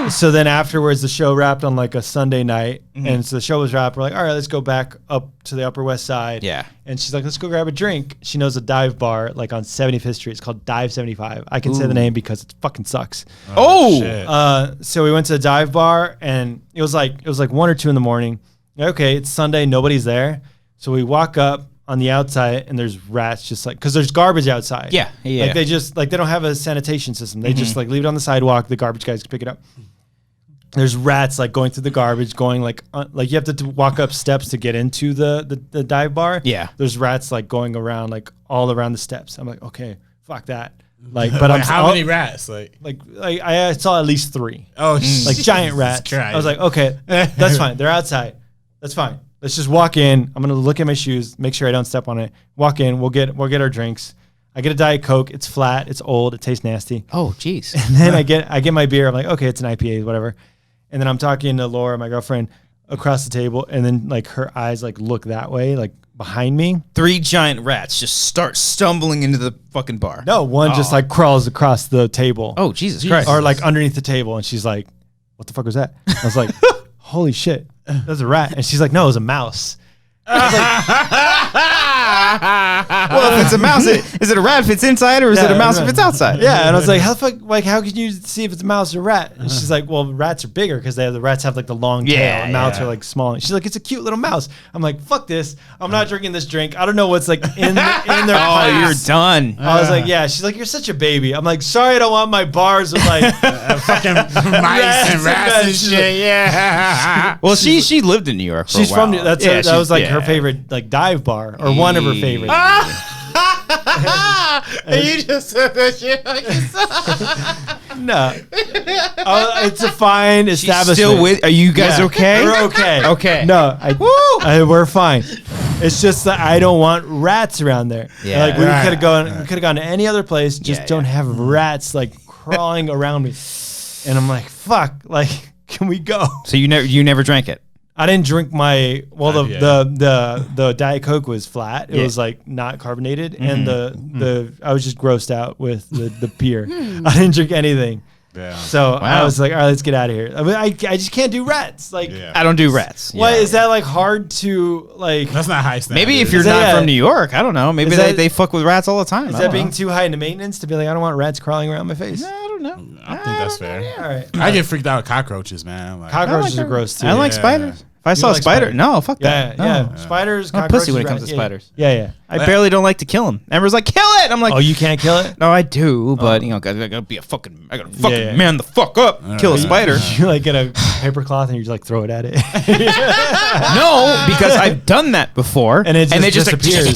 So then afterwards, the show wrapped on like a Sunday night. And so the show was wrapped. We're like, all right, let's go back up to the Upper West Side. Yeah. And she's like, let's go grab a drink. She knows a dive bar like on 75th Street. It's called Dive 75. I can say the name because it fucking sucks. Shit. So we went to the dive bar and it was like 1 or 2 in the morning. Okay, it's Sunday, nobody's there. So we walk up on the outside and there's rats just like, cause there's garbage outside. Yeah. Like they just like, they don't have a sanitation system. They just like leave it on the sidewalk. The garbage guys can pick it up. There's rats like going through the garbage, going like you have to walk up steps to get into the dive bar. Yeah. There's rats like going around like all around the steps. I'm like, okay, fuck that. Like, but I'm how many rats? Like I saw at least 3. Oh, like giant rats. Christ. I was like, okay, that's fine. They're outside. That's fine. Let's just walk in. I'm gonna look at my shoes, make sure I don't step on it. Walk in. We'll get our drinks. I get a Diet Coke. It's flat. It's old. It tastes nasty. Oh, jeez. And then I get my beer. I'm like, okay, it's an IPA, whatever. And then I'm talking to Laura, my girlfriend, across the table, and then like her eyes like look that way, like behind me. 3 giant rats just start stumbling into the fucking bar. No, one just like crawls across the table. Oh, Jesus Christ. Or like underneath the table, and she's like, "What the fuck was that?" I was like, "Holy shit, that was a rat." And she's like, "No, it was a mouse." Well, if it's a mouse, is it a rat if it's inside, or is it a mouse if it's outside? Yeah, and I was like, "How the fuck? Like, how can you see if it's a mouse or rat?" And she's like, "Well, rats are bigger because the rats have like the long tail, and mouse are like small." And she's like, "It's a cute little mouse." I'm like, "Fuck this! I'm not drinking this drink. I don't know what's like in their." Oh, you're done. I was like, "Yeah." She's like, "You're such a baby." I'm like, "Sorry, I don't want my bars with like fucking mice and rats and shit. Yeah. Well, she lived in New York. For She's a while. from that was like her favorite like dive bar or one of her favorites. And you just said that shit like No, it's a fine establishment. Still with? Are you guys okay? We're okay. Okay. No, we're fine. It's just that I don't want rats around there. Yeah. Like we could have gone to any other place. Just don't have rats like crawling around me. And I'm like, fuck. Like, can we go? So you never drank it? I didn't drink the Diet Coke was flat. It was like not carbonated, and I was just grossed out with the beer. I didn't drink anything. Yeah. So I was like, all right, let's get out of here. I mean, I just can't do rats. Like, I don't do rats. What is that like hard to like? That's not high standard. Maybe if you're not from New York, I don't know. Maybe they fuck with rats all the time. Is that being too high into maintenance to be like, I don't want rats crawling around my face? I don't know. I think that's fair. All right. I get freaked out with cockroaches, man. Like, Cockroaches are gross too. I like spiders. If I saw a like spider, spiders? no, fuck that. Yeah, No. spiders, I'm a cockroaches. pussy when it comes rats. to spiders. Yeah. I barely don't like to kill them. Amber's like, kill it. I'm like, Oh, you can't kill it? no, I do, but I gotta be I gotta man the fuck up, kill a right. spider. You like get a paper cloth and you just like throw it at it. No, because I've done that before, And it just they just disappears.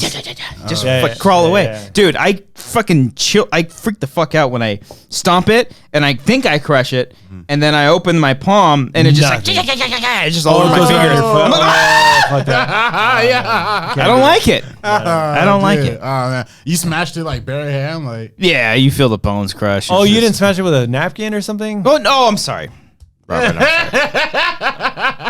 just Yeah, like yeah, crawl yeah, away. yeah. Dude, I fucking chill. I freak the fuck out when I stomp it and I think I crush it, and then I open my palm and it just like it's just all over my goes around fingers. your foot. I'm like, "Ah!" Fuck that. yeah. I don't like it. I don't like it. Oh man, you smashed it like bare hand, like. Yeah, you feel the bones crush. Oh, It's you just- didn't smash it with a napkin or something? Oh no, I'm sorry. Robert, I'm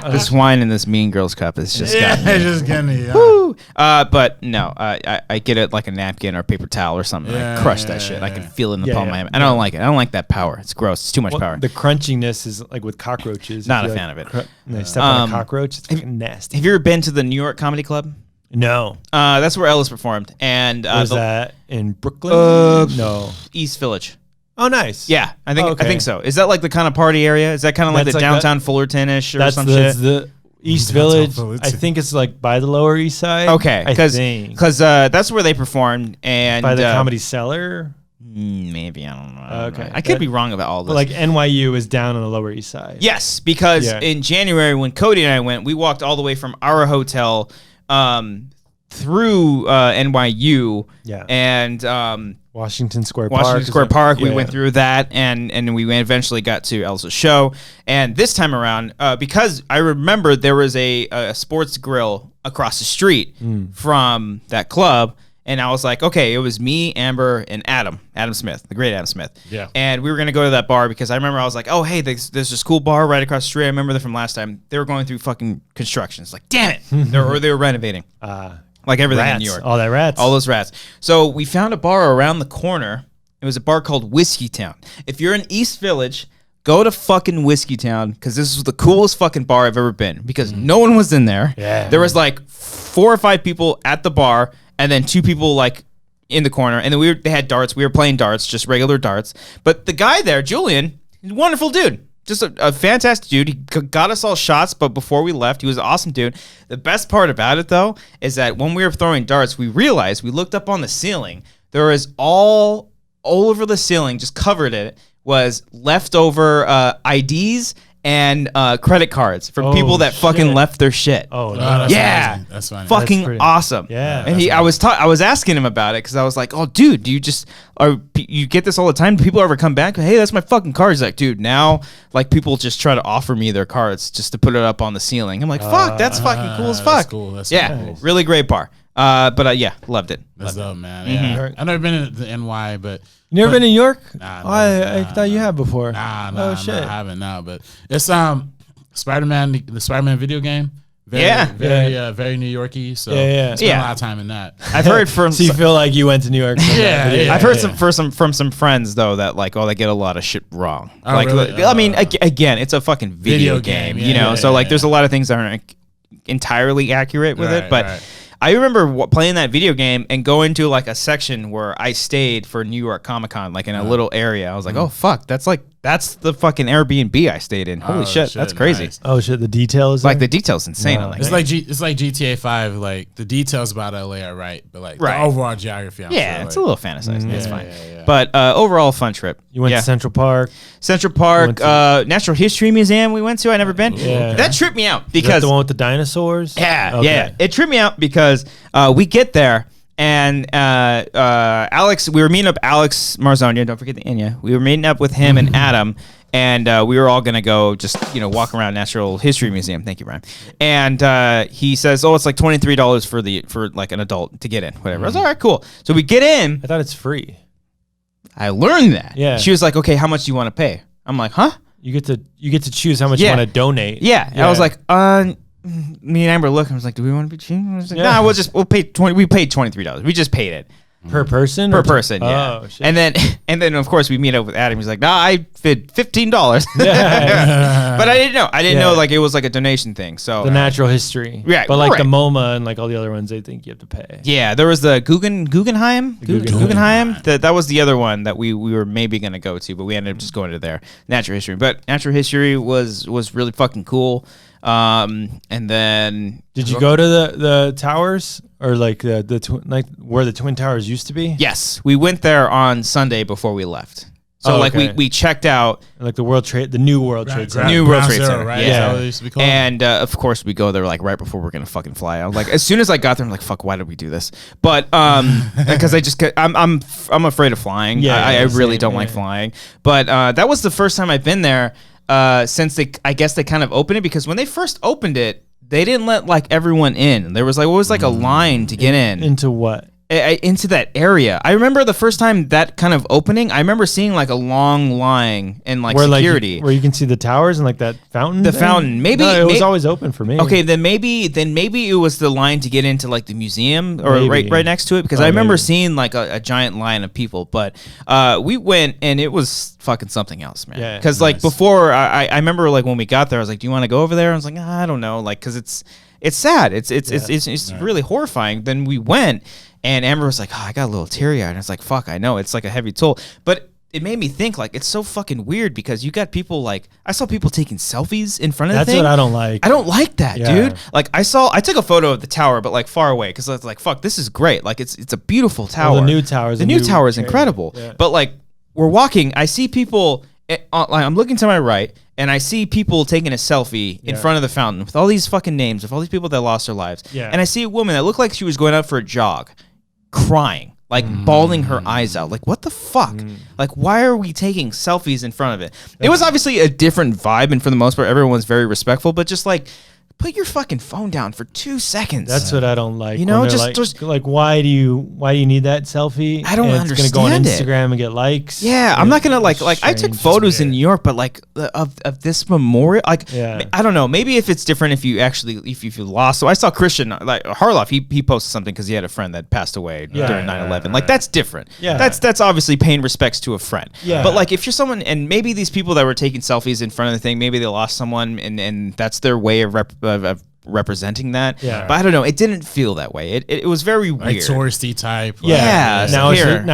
sorry. This wine in this Mean Girls cup is just got me. It's just getting you. Woo. But no, I get it like a napkin or a paper towel or something. I crush that shit. I can feel it in the palm of my hand. I don't like it. I don't like that power. It's gross. It's too much power. The crunchiness is like with cockroaches. Not If a you, fan like, of it. and they step on a cockroach. It's fucking nasty. Have you ever been to the New York Comedy Club? No. That's where Ellis performed. And Was that in Brooklyn? No. East Village. Oh, nice. Yeah, I think Okay. so. Is that like the kind of party area? Is that kind of like That's the like downtown Fullerton-ish or That's some the, shit? the East Downtown Village. Fullerton. I think it's like by the Lower East Side. Okay, I think. because that's where they performed, and By the Comedy Cellar. maybe I don't know. Okay. I could be wrong about all this. But like NYU is down on the Lower East Side. yes, because in January when Cody and I went, we walked all the way from our hotel through NYU. Yeah. And Washington Square Park. We Yeah. went through that, and we eventually got to Elsa's show. And this time around, because I remember there was a sports grill across the street from that club, and I was like, okay, it was me, Amber, and Adam Smith, the great Adam Smith. Yeah. And we were gonna go to that bar because I remember I was like, oh hey, there's this cool bar right across the street. I remember that from last time. They were going through fucking construction. It's like, damn it, they were renovating. Like everything in New York. All that rats. All those rats. So we found a bar around the corner. It was a bar called Whiskey Town. If you're in East Village, go to fucking Whiskey Town because this was the coolest fucking bar I've ever been because no one was in there. Yeah. There was like 4 or 5 people at the bar and then 2 people like in the corner. And then they had darts. We were playing darts, just regular darts. But the guy there, Julian, he's a wonderful dude. Just a fantastic dude. He got us all shots, but before we left, he was an awesome dude. The best part about it, though, is that when we were throwing darts, we realized, we looked up on the ceiling, there was all over the ceiling, just covered it, was leftover IDs and credit cards from people that fucking left their shit. Oh, no. That's yeah. amazing. That's funny. Fucking pretty- awesome. Yeah. And I was asking him about it because I was like, oh, dude, do you get this all the time? Do people ever come back? Hey, that's my fucking card. He's like, dude, now like people just try to offer me their cards just to put it up on the ceiling. I'm like, fuck, that's fucking cool as fuck. That's cool. That's cool. Really great bar. But yeah, loved it. That's dope, man. Yeah. I've never been to the NY, but You never been to New York? Nah, I thought you had before. Nah, shit. I haven't now. But it's Spider-Man, the Spider-Man video game. Very New Yorky. So spent a lot of time in that. I've heard from So you feel like you went to New York? I've heard from some friends though that like they get a lot of shit wrong. Oh, like really? I mean again, it's a fucking video game, you know. So like there's a lot of things that aren't entirely accurate with it, but I remember playing that video game and going to like a section where I stayed for New York Comic Con, like in a little area. I was like, oh fuck, that's the fucking Airbnb I stayed in. Holy shit, that's crazy. Nice. Oh shit, the details. Like the details insane. No, on that It's game. like GTA 5. Like the details about LA are right, but like Right. the overall geography. I'm yeah, sure, it's like, a little fantasized. It's fine. yeah. But overall, fun trip. You went to Central Park. Central Park, Natural History Museum we went to. I never been. Yeah. That tripped me out Is that because the one with the dinosaurs? yeah, Okay. yeah. It tripped me out because we get there and Alex, we were meeting up Alex Marzonia. Don't forget the Inya. We were meeting up with him and Adam. And we were all gonna go just walk around Natural History Museum. Thank you, Ryan. And he says, "Oh, it's like $23 for like an adult to get in, whatever." I was all right, cool. So we get in. I thought it's free. I learned that. Yeah. She was like, "Okay, how much do you want to pay?" I'm like, "Huh?" You get to choose how much you want to donate. Yeah. And I was like, me and Amber looked. I was like, "Do we want to be cheap?" I was like, Yeah. "Nah, we'll pay 20. We paid $23. We just paid it." per person. Per person, yeah. Oh shit. And then of course we meet up with Adam. He's like, "Nah, I fit $15." Yeah. But I didn't know. I didn't Yeah. know like it was like a donation thing. So the natural history. Yeah, But like right. the MoMA and like all the other ones, they think you have to pay. yeah, there was the Guggenheim. Guggenheim. That was the other one that we were maybe gonna go to, but we ended up just going to there. Natural history, but natural history was really fucking cool. And then Did you go to the towers or like the like where the Twin Towers used to be? yes, we went there on Sunday before we left. So Oh, like okay. we checked out. Like the new World Trade Center. New World Trade Center, right? yeah. That's how it used to be called. And of course, we go there like right before we're gonna fucking fly. I was like, as soon as I got there, I'm like, fuck, why did we do this? But because I'm afraid of flying. Yeah, I really same, don't like flying. But that was the first time I've been there since I guess they kind of opened it, because when they first opened it, they didn't let like everyone in. There was like a line to get in. Into what? Into that area. I remember the first time that kind of opening, I remember seeing like a long line and like security. Where you can see the towers and like that fountain. The thing? fountain. Maybe No, it was always open for me. Okay, then maybe it was the line to get into like the museum or Maybe. right next to it, because Oh, I remember maybe. seeing like a giant line of people. But we went and it was fucking something else, man. Yeah, Because like before, I remember like when we got there, I was like, "Do you want to go over there?" I was like, I don't know, like because it's sad. It's really horrifying. Then we went. And Amber was like, "Oh, I got a little teary-eyed." And I was like, "Fuck, I know it's like a heavy toll." But it made me think like it's so fucking weird, because you got people like I saw people taking selfies in front of the That's thing. what I don't like. I don't like that, Yeah. dude. Like I took a photo of the tower, but like far away, because I was like, "Fuck, this is great." Like it's a beautiful tower. Well, the new tower's the a new new tower is area. incredible. Yeah. But like we're walking, I see people. Like I'm looking to my right, and I see people taking a selfie in front of the fountain with all these fucking names of all these people that lost their lives. Yeah. And I see a woman that looked like she was going out for a jog, crying. like bawling her eyes out. Like, what the fuck? Like, why are we taking selfies in front of it? It was obviously a different vibe, and for the most part, everyone was very respectful, but just like, put your fucking phone down for 2 seconds. That's what I don't like. You know, just like why do you need that selfie? I don't understand. It's gonna go on Instagram and get likes. Yeah, I'm not gonna like I took photos in New York, but like of this memorial, like I don't know. Maybe if it's different if you lost. So I saw Christian like Harloff. He posted something because he had a friend that passed away during 9/11. Like that's different. Yeah, that's obviously paying respects to a friend. Yeah, but like if you're someone, and maybe these people that were taking selfies in front of the thing, maybe they lost someone, and that's their way of representing that. Yeah. But I don't know. It didn't feel that way. It was very weird. Like touristy type. Yeah. Now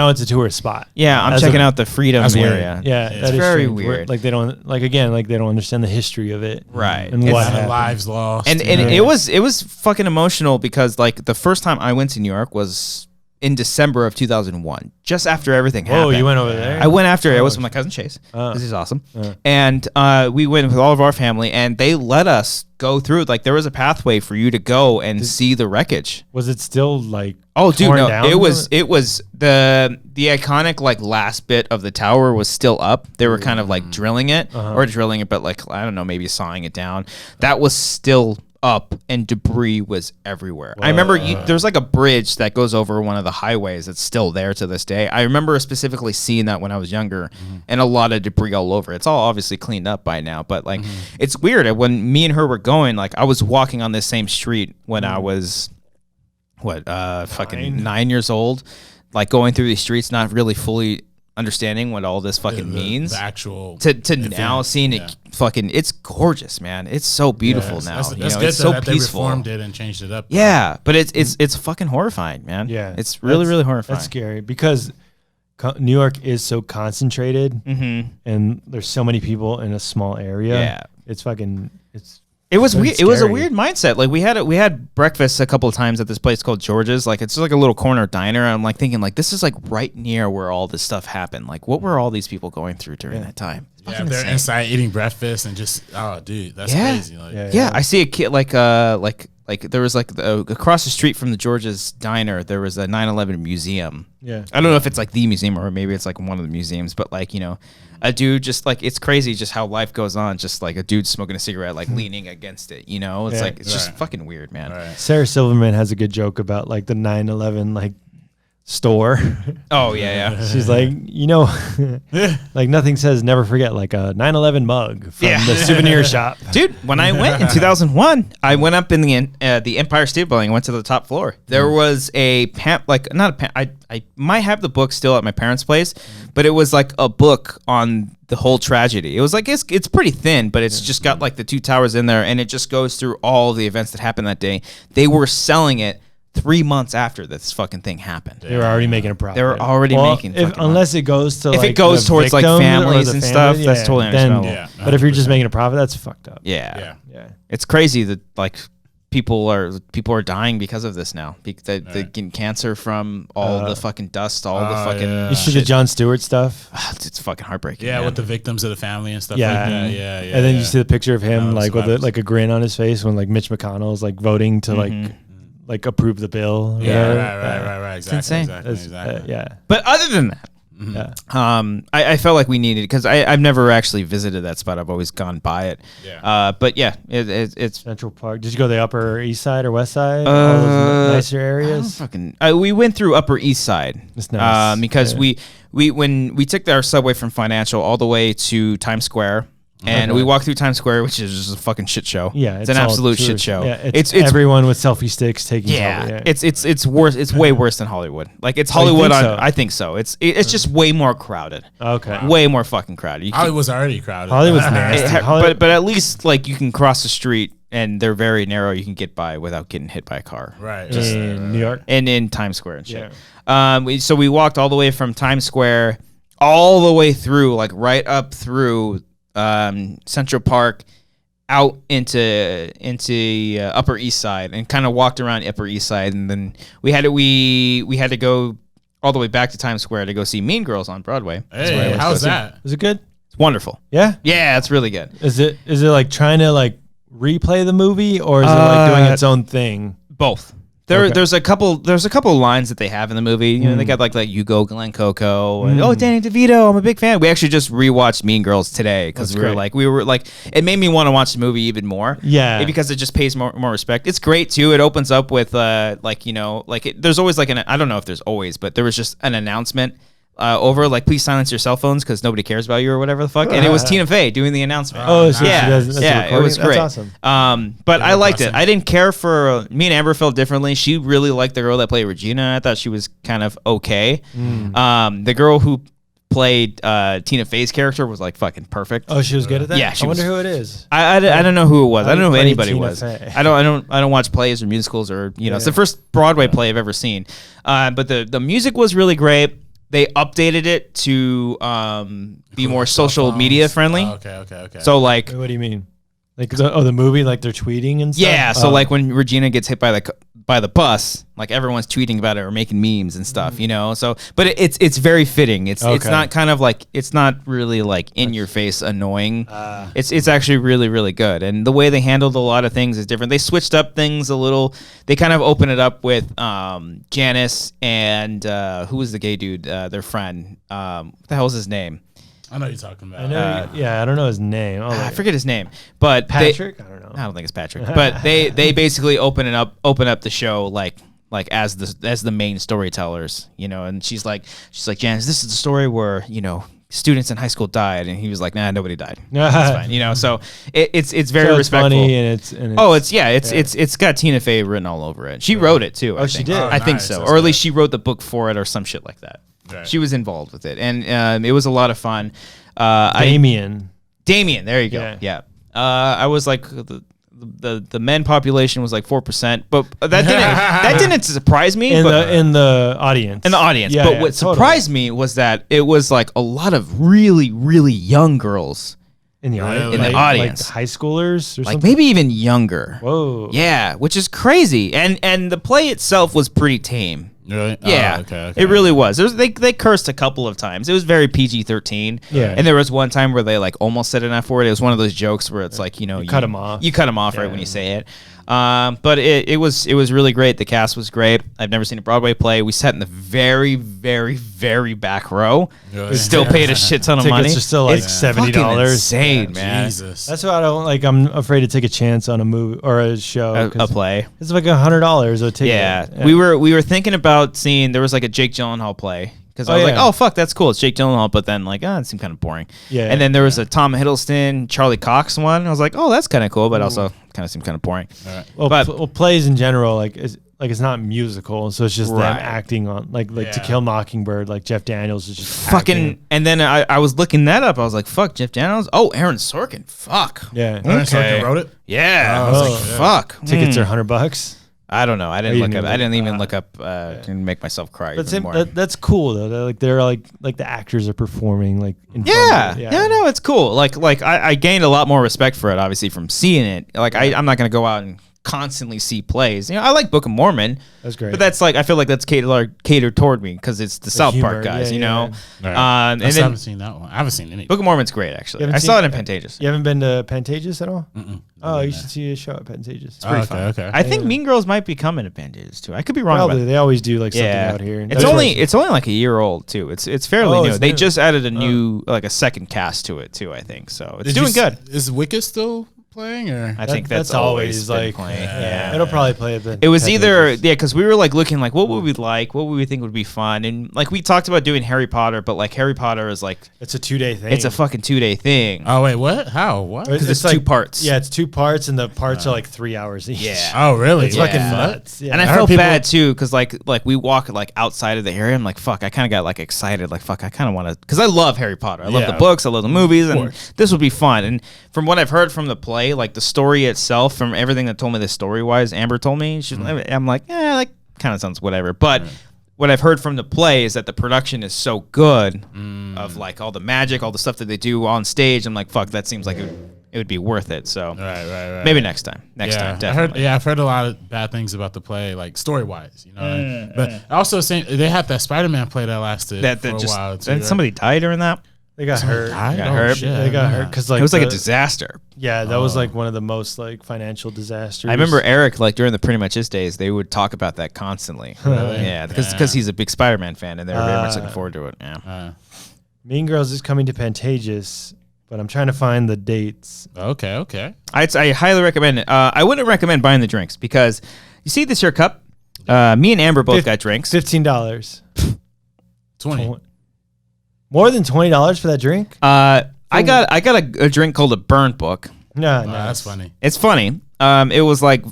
it's a tourist spot. Yeah. I'm checking out the Freedom area. Weird. Yeah. It's very weird. Like they don't understand the history of it. Right. And what happened. Lives lost. And it was fucking emotional because like the first time I went to New York was in December of 2001, just after everything happened. Oh, you went over there? I went after it. I was with my cousin Chase. This is awesome. And we went with all of our family, and they let us go through. Like there was a pathway for you to go and see the wreckage. Was it still like? Oh, dude, no. Down it was the iconic like last bit of the tower was still up. They were kind of like drilling it, but like I don't know, maybe sawing it down. That was still up, and debris was everywhere. Whoa. I remember there's like a bridge that goes over one of the highways that's still there to this day. I remember specifically seeing that when I was younger, and a lot of debris all over. It's all obviously cleaned up by now, but like it's weird. When me and her were going, like I was walking on this same street when I was fucking 9 years old, like going through these streets, not really fully understanding what all this fucking means. The actual to now seeing it fucking, it's gorgeous, man. It's so beautiful now. That's good it's so that peaceful. They reformed it and changed it up. Yeah, but it's fucking horrifying, man. Yeah, it's really horrifying. That's scary because New York is so concentrated, and there's so many people in a small area. Yeah, It was weird. It was a weird mindset. Like we had breakfast a couple of times at this place called George's. Like it's just like a little corner diner. I'm like thinking like this is like right near where all this stuff happened. Like what were all these people going through during that time? Yeah, they're inside eating breakfast and just dude, that's crazy. Like, I see a kid like there was like across the street from the George's diner there was a 9/11 museum. Yeah, I don't know if it's like the museum or maybe it's like one of the museums, but like a dude just like it's crazy just how life goes on. Just like a dude smoking a cigarette, like leaning against it. It's like it's just fucking weird, man. Right. Sarah Silverman has a good joke about like the 9/11 like store. Oh yeah. She's like, like nothing says never forget like a 9/11 mug from the souvenir shop. Dude, when I went in 2001, I went up in the Empire State Building. I went to the top floor. There was I might have the book still at my parents' place, but it was like a book on the whole tragedy. It was like it's pretty thin, but it's just got like the two towers in there, and it just goes through all the events that happened that day. They were selling it 3 months after this fucking thing happened. They were already making a profit. They were already making unless it goes to it goes towards like families and stuff, that's totally understandable. But if you're just making a profit, that's fucked up. Yeah. It's crazy that like people are dying because of this now. They're getting cancer from all the fucking dust, all the fucking You see the Jon Stewart stuff? It's fucking heartbreaking. Yeah, with the victims of the family and stuff like that. Yeah. And then you see the picture of him like with like a grin on his face when like Mitch McConnell's like voting to like approve the bill. Right. Exactly. It's insane. Exactly. But other than that, I felt like we needed, because I've never actually visited that spot. I've always gone by it. But yeah, it's Central Park. Did you go to the Upper East Side or West Side? All those nicer areas. We went through Upper East Side. It's nice. Because when we took our subway from Financial all the way to Times Square. And we walked through Times Square, which is just a fucking shit show. Yeah, it's an absolute shit show. Yeah, it's everyone with selfie sticks taking. It's worse. It's way worse than Hollywood. Like it's Hollywood. I think so. It's just way more crowded. Okay, way more fucking crowded. Hollywood's already crowded. Hollywood's nasty. But at least like you can cross the street and they're very narrow. You can get by without getting hit by a car. Right. Just in New York and in Times Square and shit. So we walked all the way from Times Square all the way through, like right up through Central Park out into Upper East Side, and kind of walked around Upper East Side, and then we had to go all the way back to Times Square to go see Mean Girls on Broadway. Hey, how's that? Is it good? It's wonderful. Yeah, it's really good. Is it like trying to like replay the movie, or is it like doing its own thing? Both. There's a couple lines that they have in the movie. You know, they got like you go Glen Coco and Danny DeVito. I'm a big fan. We actually just rewatched Mean Girls today because we were like it made me want to watch the movie even more. Yeah, because it just pays more respect. It's great too. It opens up with there's always like I don't know if there's always, but there was just an announcement. Over like please silence your cell phones because nobody cares about you or whatever the fuck, and it was Tina Fey doing the announcement. Oh, so yeah, she does, it was great. That's awesome. But I liked it. I didn't care for me and Amber felt differently. She really liked the girl that played Regina. I thought she was kind of okay. The girl who played Tina Fey's character was like fucking perfect. Oh, she was good at that. Yeah, I wonder who it is. I don't know who it was. I don't know who anybody Tina was. Fey. I don't watch plays or musicals or It's the first Broadway play I've ever seen. But the music was really great. They updated it to be more social media friendly. Oh, okay. So like, what do you mean? Like the movie, like they're tweeting and stuff. Yeah. So like when Regina gets hit by the bus, like everyone's tweeting about it or making memes and stuff, So, but it's very fitting. It's not kind of like it's not really like in your face annoying. It's actually really really good, and the way they handled a lot of things is different. They switched up things a little. They kind of open it up with Janice and who was the gay dude? Their friend. What the hell's his name? I know you're talking about. I know. I don't know his name. I forget his name, but Patrick. I don't know. I don't think it's Patrick, but they basically open up the show like as the main storytellers, And she's like Janice, this is the story where students in high school died, and he was like, nah, nobody died. That's fine, So it's very respectful. Funny it's got Tina Fey written all over it. She wrote it too. She did. I think so, or at least she wrote the book for it or some shit like that. Right. She was involved with it, and it was a lot of fun. Damien, there you go. Yeah. I was like the men population was like 4%, but that didn't surprise me. in the audience. But what surprised me was that it was like a lot of really really young girls in the audience. In the audience, like high schoolers, or like something? maybe even younger. Whoa. Yeah, which is crazy. And the play itself was pretty tame. Really? Yeah, okay. It really was. They cursed a couple of times. It was very PG-13. Yeah. And there was one time where they like almost said an F word. It was one of those jokes where it's like, you cut them off. You cut them off right when you say it. But it was really great. The cast was great. I've never seen a Broadway play. We sat in the very, very, very back row. Really? Still paid a shit ton of money. Tickets are still like $70. Insane, man. Jesus. That's why I don't like. I'm afraid to take a chance on a movie or a show. A play. It's like $100 a ticket. Yeah. We were thinking about seeing. There was like a Jake Gyllenhaal play. Because I was like, oh, fuck, that's cool. It's Jake Gyllenhaal. But then, like, it seemed kind of boring. Yeah. And then there was a Tom Hiddleston, Charlie Cox one. I was like, oh, that's kind of cool, but also kind of seemed kind of boring. Right. Well, plays in general, like it's not musical, so it's just them acting on, like To Kill Mockingbird, like Jeff Daniels is just fucking acting. And then I was looking that up. I was like, fuck, Jeff Daniels? Oh, Aaron Sorkin. Fuck. Yeah. Aaron Sorkin wrote it? Yeah. I was like, fuck. Tickets are $100. I don't know. I didn't look up. I didn't even look up and make myself cry. That's cool though. They're like the actors are performing like. No, it's cool. Like I gained a lot more respect for it, obviously, from seeing it. Like I'm not gonna go out and constantly see plays. I like Book of Mormon. That's great. But that's like I feel like that's catered toward me because it's the South humor, Park guys. Right. And I then haven't seen that one. I haven't seen any. Book of Mormon's great actually. I saw it in Pantages. You haven't been to Pantages at all? Mm-mm. Oh, you should see a show at Pantages. It's pretty fun. Okay. I think Mean Girls might be coming to Pantages too. I could be wrong. Probably. About They always do like something out here. It's only like a year old too. It's fairly new. They just added a new like a second cast to it too. I think so. It's doing good. Is Wicked still playing or? I think that's always like playing. Yeah. It'll probably play at the. It was either because we were like looking like what would we like, what would we think would be fun, and like we talked about doing Harry Potter, but like Harry Potter is like it's a 2-day thing. It's a fucking 2-day thing. Oh wait, what? How? What? Because it's like 2 parts. Yeah, it's 2 parts, and the parts are like 3 hours each. Yeah. Oh really? It's fucking nuts. Yeah. And I felt bad too because like we walk like outside of the area. I'm like fuck. I kind of got like excited. Like fuck. I kind of want to because I love Harry Potter. I love the books. I love the movies, and this would be fun. And from what I've heard from the play, like the story itself, from everything that told me the story wise, Amber told me, I'm like, like kind of sounds whatever. But what I've heard from the play is that the production is so good of like all the magic, all the stuff that they do on stage. I'm like, fuck, that seems like it would be worth it. So right. Maybe next time. Next time, definitely. I've heard a lot of bad things about the play, like story wise, But also saying they had that Spider-Man play that lasted for a while too. And somebody died during that. They got hurt. Died? Got hurt. Shit, They got yeah. hurt because like It was like a the- disaster. Yeah, that was like one of the most like financial disasters. I remember Eric, like during the Pretty Much His days, they would talk about that constantly. Really? Yeah, because he's a big Spider-Man fan, and they were very much looking forward to it. Yeah. Mean Girls is coming to Pantages, but I'm trying to find the dates. Okay. I highly recommend it. I wouldn't recommend buying the drinks because you see this here cup. Me and Amber both got drinks. $15. 20. More than $20 for that drink? I got a drink called a Burnt Book. No, Oh, that's funny. It's funny. It was like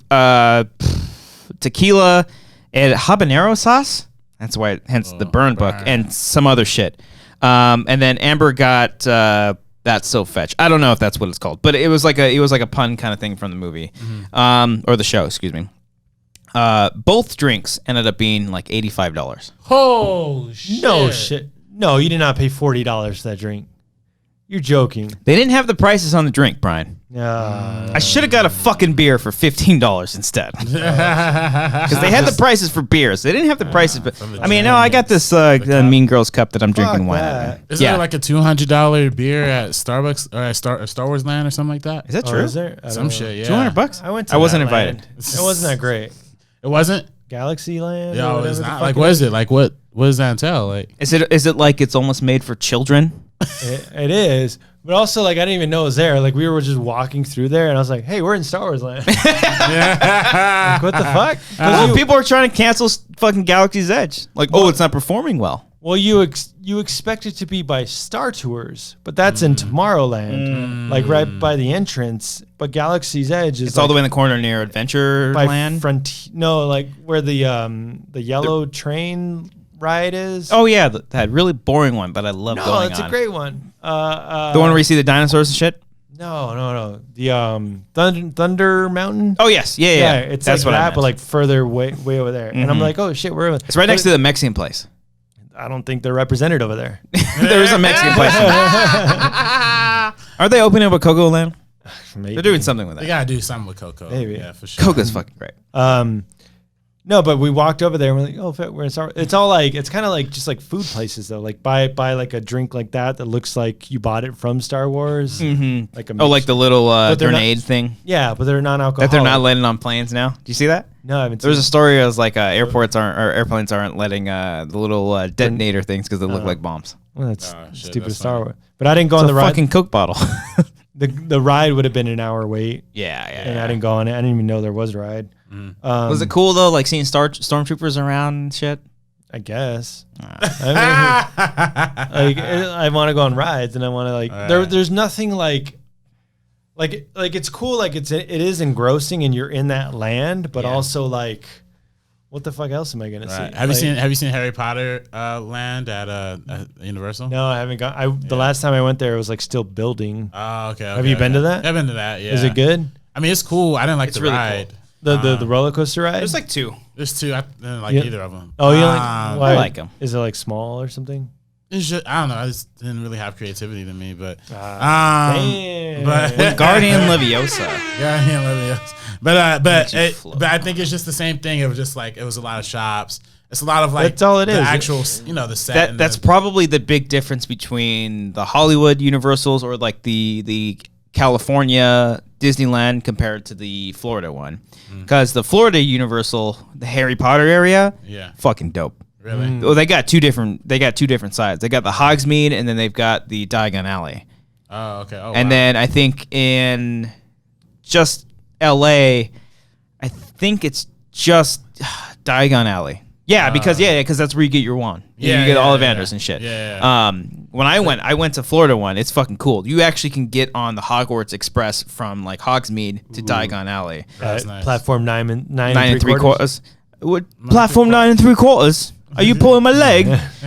tequila and habanero sauce. That's why, hence the Burn Book and some other shit. And then Amber got That's So Fetch. I don't know if that's what it's called, but it was like a pun kind of thing from the movie, or the show. Excuse me. Both drinks ended up being like $85. Oh shit! No shit. No, you did not pay $40 for that drink. You're joking. They didn't have the prices on the drink, Brian. I should have got a fucking beer for $15 instead. Because they had the prices for beers. They didn't have the prices, but I mean, no, I got this Mean Girls cup that I'm drinking wine out of. Isn't there like a $200 beer at Starbucks or at Star Wars Land or something like that? Is that true? Is there? Some shit, yeah. $200? I went to I wasn't that invited. land. It wasn't that great. It wasn't? Galaxy Land? Yeah, or it's whatever the not. fuck Like, what is it? Like, what does that entail? Like, Is it like it's almost made for children? It is. But also, like, I didn't even know it was there. Like, we were just walking through there, and I was like, hey, we're in Star Wars Land. Like, what the fuck? People are trying to cancel fucking Galaxy's Edge. Like, it's not performing well. Well, you expect it to be by Star Tours, but that's in Tomorrowland, like right by the entrance. But Galaxy's Edge is It's all the way in the corner near Adventureland. No, like where the yellow train ride is. Oh yeah, that really boring one, but I love going on. No, it's a great one. The one where you see the dinosaurs and shit. No. The Thunder Mountain. Oh yes, yeah. It's That's like what I that, meant. but like further way over there. And I'm like, oh shit, we're. It's right next to the Mexican place. I don't think they're represented over there. There is a Mexican place. Are they opening up a Coco Land? Maybe. They're doing something with they that. gotta do something with Coco. Maybe. Yeah, for sure. Coco's fucking great. No, but we walked over there and we're like, oh, we're in Star Wars. It's all like, it's kind of like just like food places though. Like buy like a drink like that looks like you bought it from Star Wars. Mm-hmm. Like like the little grenade not, thing. Yeah, but they're non-alcoholic. That they're not letting on planes now. Do you see that? No, I haven't. There's a story as like airplanes aren't letting the little detonator things because they look like bombs. Well, that's shit, stupid that's Star funny. Wars. But I didn't go It's on a the ride. fucking Coke bottle. The ride would have been an hour wait. Yeah. And I didn't go on it. I didn't even know there was a ride. Was it cool though, like seeing stormtroopers around and shit? I guess. I want to go on rides, and I want to like. There's nothing like it's cool. Like it is engrossing, and you're in that land, but also like, what the fuck else am I gonna see? Have you seen Harry Potter Land at Universal? No, I haven't gone. The last time I went there, it was like still building. Oh, okay. Have you been to that? I've been to that. Yeah. Is it good? I mean, it's cool. I didn't like It's the really ride. cool. The roller coaster ride. There's like two. There's two. I didn't like either of them. Oh, you like? I Why? like them. Is it like small or something? It's just, I don't know. I just didn't really have creativity to me, but Damn. but Guardian Leviosa. but you float. but I think it's just the same thing. It was just like it was a lot of shops. It's a lot of like That's all it the is. actual the set. That's probably the big difference between the Hollywood Universals or like the California Disneyland compared to the Florida one. Because the Florida Universal, the Harry Potter area, fucking dope. Really? Well, they got two different sides. They got the Hogsmeade and then they've got the Diagon Alley. Oh, okay. Oh, And wow. then I think in just LA, I think it's just Diagon Alley. Yeah, because that's where you get your wand. You get Ollivanders and shit. Yeah. When I went to Florida one. It's fucking cool. You actually can get on the Hogwarts Express from like Hogsmeade to Diagon Alley. That's nice. Platform 9 and 9 3/4. What platform 9 3/4? Are you pulling my leg?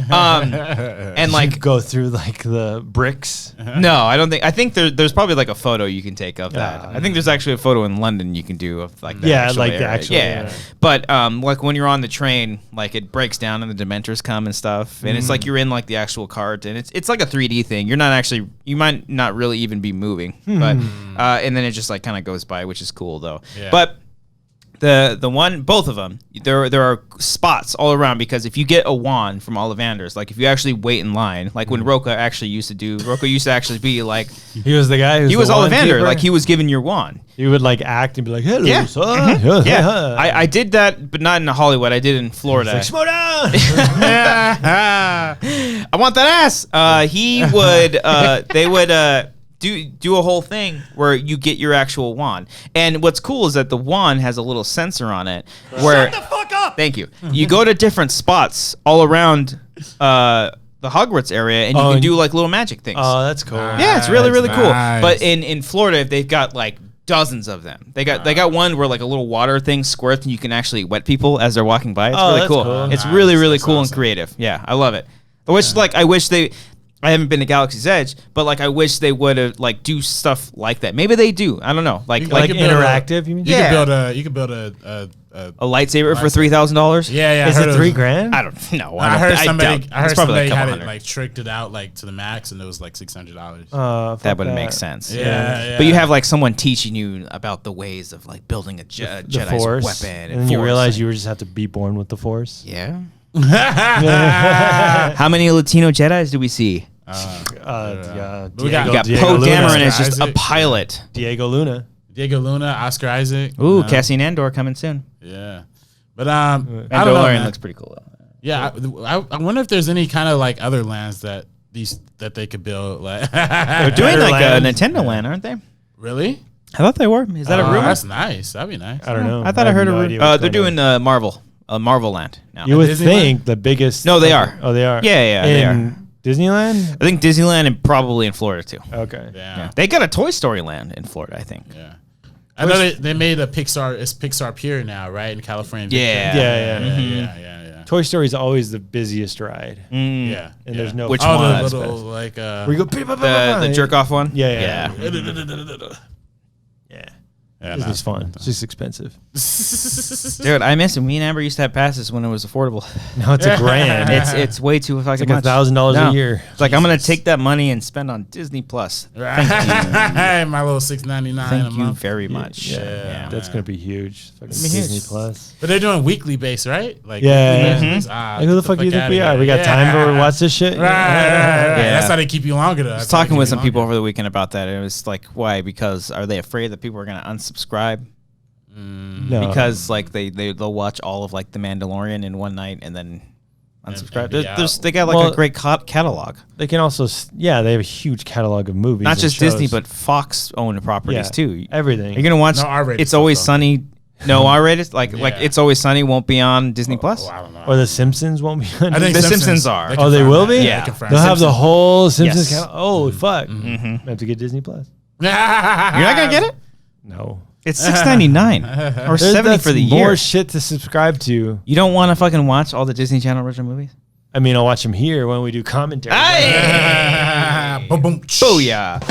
And like go through like the bricks. no, I don't think. I think there's probably like a photo you can take of that. I think there's actually a photo in London you can do of like the actual like area. the actual area. But like when you're on the train, like it breaks down and the Dementors come and stuff, and it's like you're in like the actual cart, and it's like a 3D thing. You're not actually, you might not really even be moving, but and then it just like kind of goes by, which is cool though. Yeah. But The one, both of them, there are spots all around, because if you get a wand from Ollivanders, like if you actually wait in line, like when Roka used to actually be like, he was the guy. He was Ollivander, like he was given your wand. He would like act and be like, "Hello, Yeah. sir." Mm-hmm. Yeah, I did that, but not in Hollywood. I did it in Florida. Like, Shmoda! I want that ass. He would. They would. Do a whole thing where you get your actual wand. And what's cool is that the wand has a little sensor on it where... Shut the fuck up! Thank you. You go to different spots all around the Hogwarts area, and you can do like little magic things. Oh, that's cool. Yeah, it's really, really cool. Nice. But in Florida, they've got like dozens of them. They got one where like a little water thing squirts and you can actually wet people as they're walking by. It's really that's cool. cool. It's Nice. really, really That's cool and awesome. creative. Yeah, I love it. I wish they... I haven't been to Galaxy's Edge, but like I wish they would have like do stuff like that. Maybe they do. I don't know. Like Like could build interactive, you mean? Yeah. You could build a a lightsaber for $3,000. yeah. Is I it heard $3,000? I don't know. I heard doubt. somebody. I heard It's probably somebody like a had couple it hundred. like tricked it out like to the max, and it was like $600. That wouldn't make sense. Yeah. But you have like someone teaching you about the ways of like building a The Jedi's Force. weapon, And then you Force. realize you just have to be born with the Force. Yeah. How many Latino Jedis do we see? Yeah. We got- You got Diego Poe Luna. Dameron as just a Isaac. pilot. Diego Luna. Diego Luna, Oscar Isaac. Ooh, Cassian Andor coming soon. Yeah, but I don't know. Mandalorian Man. looks pretty cool though. Yeah, I wonder if there's any kind of like other lands that they could build. Like They're doing like a Nintendo land, aren't they? really? I thought they were. Is that a rumor? That's nice. That'd be nice. I don't know. I thought I have heard no a idea rumor. what's They're going doing Marvel land now. You would Disneyland? think the biggest. No, they are. Oh, they are. Yeah, they In Disneyland? I think Disneyland and probably in Florida too. Okay. Yeah. They got a Toy Story land in Florida, I think. Yeah. I know they made a Pixar. It's Pixar Pier now, right in California. Yeah. Yeah. Toy Story is always the busiest ride. Mm. Yeah. And there's no. Which Oh, one? the little like Where you go. The jerk off one? Yeah. yeah. Yeah, Disney's fun. It's just expensive. Dude, I miss it. Me and Amber used to have passes when it was affordable. Now it's $1,000. It's way too fucking It's like much. $1,000 a year. It's like I'm gonna take that money and spend on Disney Plus. Hey, my little $6.99 a Thank you month. very much. Yeah. That's gonna be huge. Fucking be huge. Disney Plus. But they're doing weekly base, right? Like Yeah. weekly basis. Ah, Like, who the get fuck do you think outta we are? here. We got time Yeah. to watch this shit? Right. Yeah. That's how they keep you longer. Though. I was talking with some people over the weekend about that. It was like, why? Because are they afraid that people are gonna unsubscribe? No. Because like they'll watch all of like The Mandalorian in one night and then unsubscribe. and be They got like Well, a great catalog. they can also, they have a huge catalog of movies. Not and just shows. Disney, but Fox owned properties Yeah, too. everything. You're gonna watch No R-rated It's stuff, Always though. Sunny. No R-rated. Like Yeah. It's Always Sunny won't be on Disney Plus. Oh, I don't know. Or The Simpsons won't be on I think The Simpsons are. they Oh, they confirmed will that. be? Yeah. They confirmed They'll have the Simpsons. whole Simpsons Yes. catalog. Oh, fuck. Mm-hmm. I have to get Disney Plus? You're not gonna get it. No. It's $6.99 or $70 That's for the more year. shit to subscribe to. You don't want to fucking watch all the Disney Channel original movies? I mean, I'll watch them here when we do commentary. Boom, boom. Booyah!